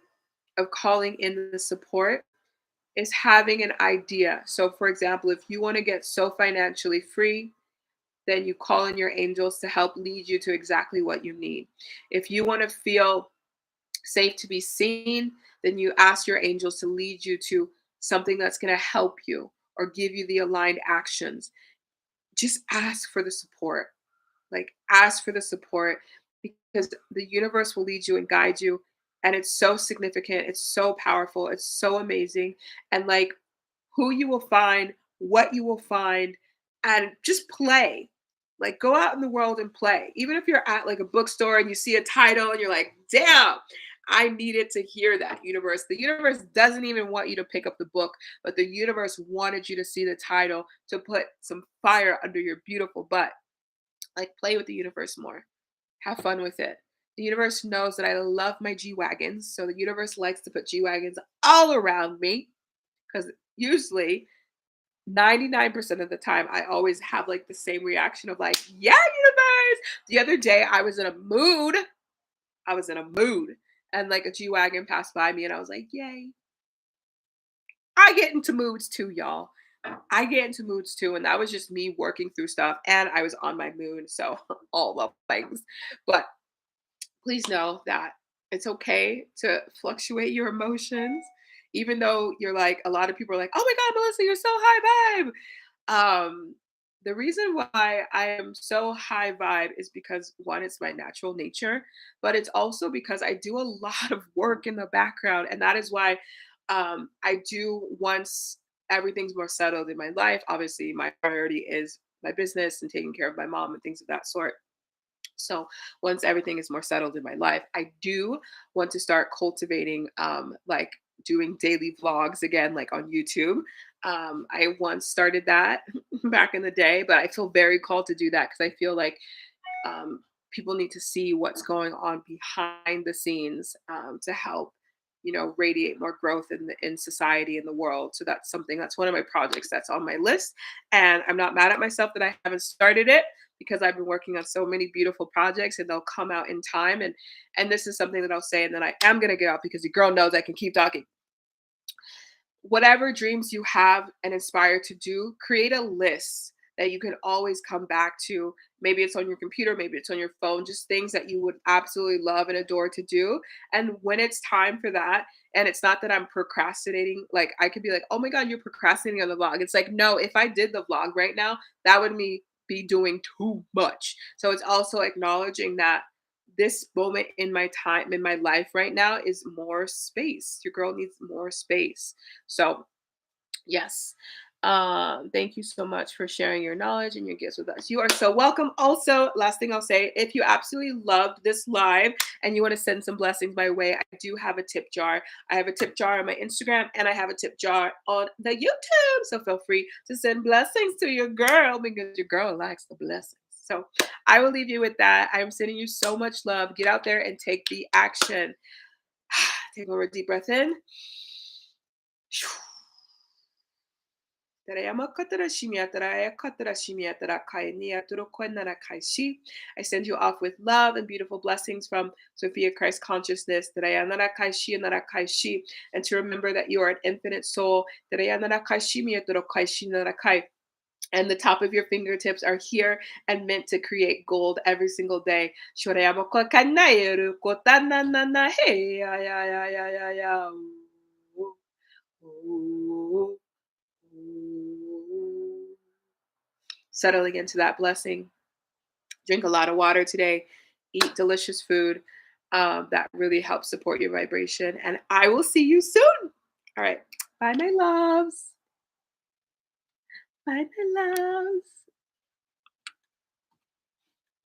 of calling in the support is having an idea. So, for example, if you want to get so financially free, then you call in your angels to help lead you to exactly what you need. If you want to feel safe to be seen, then you ask your angels to lead you to something that's going to help you or give you the aligned actions. Just ask for the support. Like, ask for the support because the universe will lead you and guide you. And it's so significant. It's so powerful. It's so amazing. And like, who you will find, what you will find, and just play. Like, go out in the world and play. Even if you're at like a bookstore and you see a title and you're like, damn, I needed to hear that, universe. The universe doesn't even want you to pick up the book, but the universe wanted you to see the title to put some fire under your beautiful butt. Like, play with the universe more. Have fun with it. The universe knows that I love my G Wagons. So the universe likes to put G Wagons all around me because usually 99% of the time I always have like the same reaction of like, yeah, universe. The other day I was in a mood. I was in a mood. And like a G Wagon passed by me and I was like, yay. I get into moods too, y'all. I get into moods too. And that was just me working through stuff. And I was on my mood. So all the things. But please know that it's okay to fluctuate your emotions, even though you're like, a lot of people are like, oh my God, Melissa, you're so high vibe. The reason why I am so high vibe is because one, it's my natural nature, but it's also because I do a lot of work in the background. And that is why I do once everything's more settled in my life. Obviously, my priority is my business and taking care of my mom and things of that sort. So once everything is more settled in my life, I do want to start cultivating like doing daily vlogs again, like on YouTube. I once started that back in the day, but I feel very called to do that because I feel like people need to see what's going on behind the scenes to help radiate more growth in society in the world. So that's one of my projects that's on my list, and I'm not mad at myself that I haven't started it because I've been working on so many beautiful projects and they'll come out in time. And this is something that I'll say and then I am going to get out because the girl knows I can keep talking. Whatever dreams you have and inspire to do, create a list that you can always come back to. Maybe it's on your computer, maybe it's on your phone, just things that you would absolutely love and adore to do. And when it's time for that, and it's not that I'm procrastinating, like I could be like, oh my God, you're procrastinating on the vlog. It's like, no, if I did the vlog right now, that would be doing too much. So it's also acknowledging that this moment in my time in my life right now is more space. Your girl needs more space. So, yes. Thank you so much for sharing your knowledge and your gifts with us. You are so welcome. Also, last thing I'll say, if you absolutely loved this live and you want to send some blessings my way, I do have a tip jar. I have a tip jar on my Instagram and I have a tip jar on the YouTube. So feel free to send blessings to your girl because your girl likes the blessings. So I will leave you with that. I'm sending you so much love. Get out there and take the action. Take over a deep breath in. I send you off with love and beautiful blessings from Sophia Christ Consciousness. And to remember that you are an infinite soul. And the top of your fingertips are here and meant to create gold every single day. Settling into that blessing. Drink a lot of water today. Eat delicious food that really helps support your vibration. And I will see you soon. All right. Bye, my loves. Bye, my loves.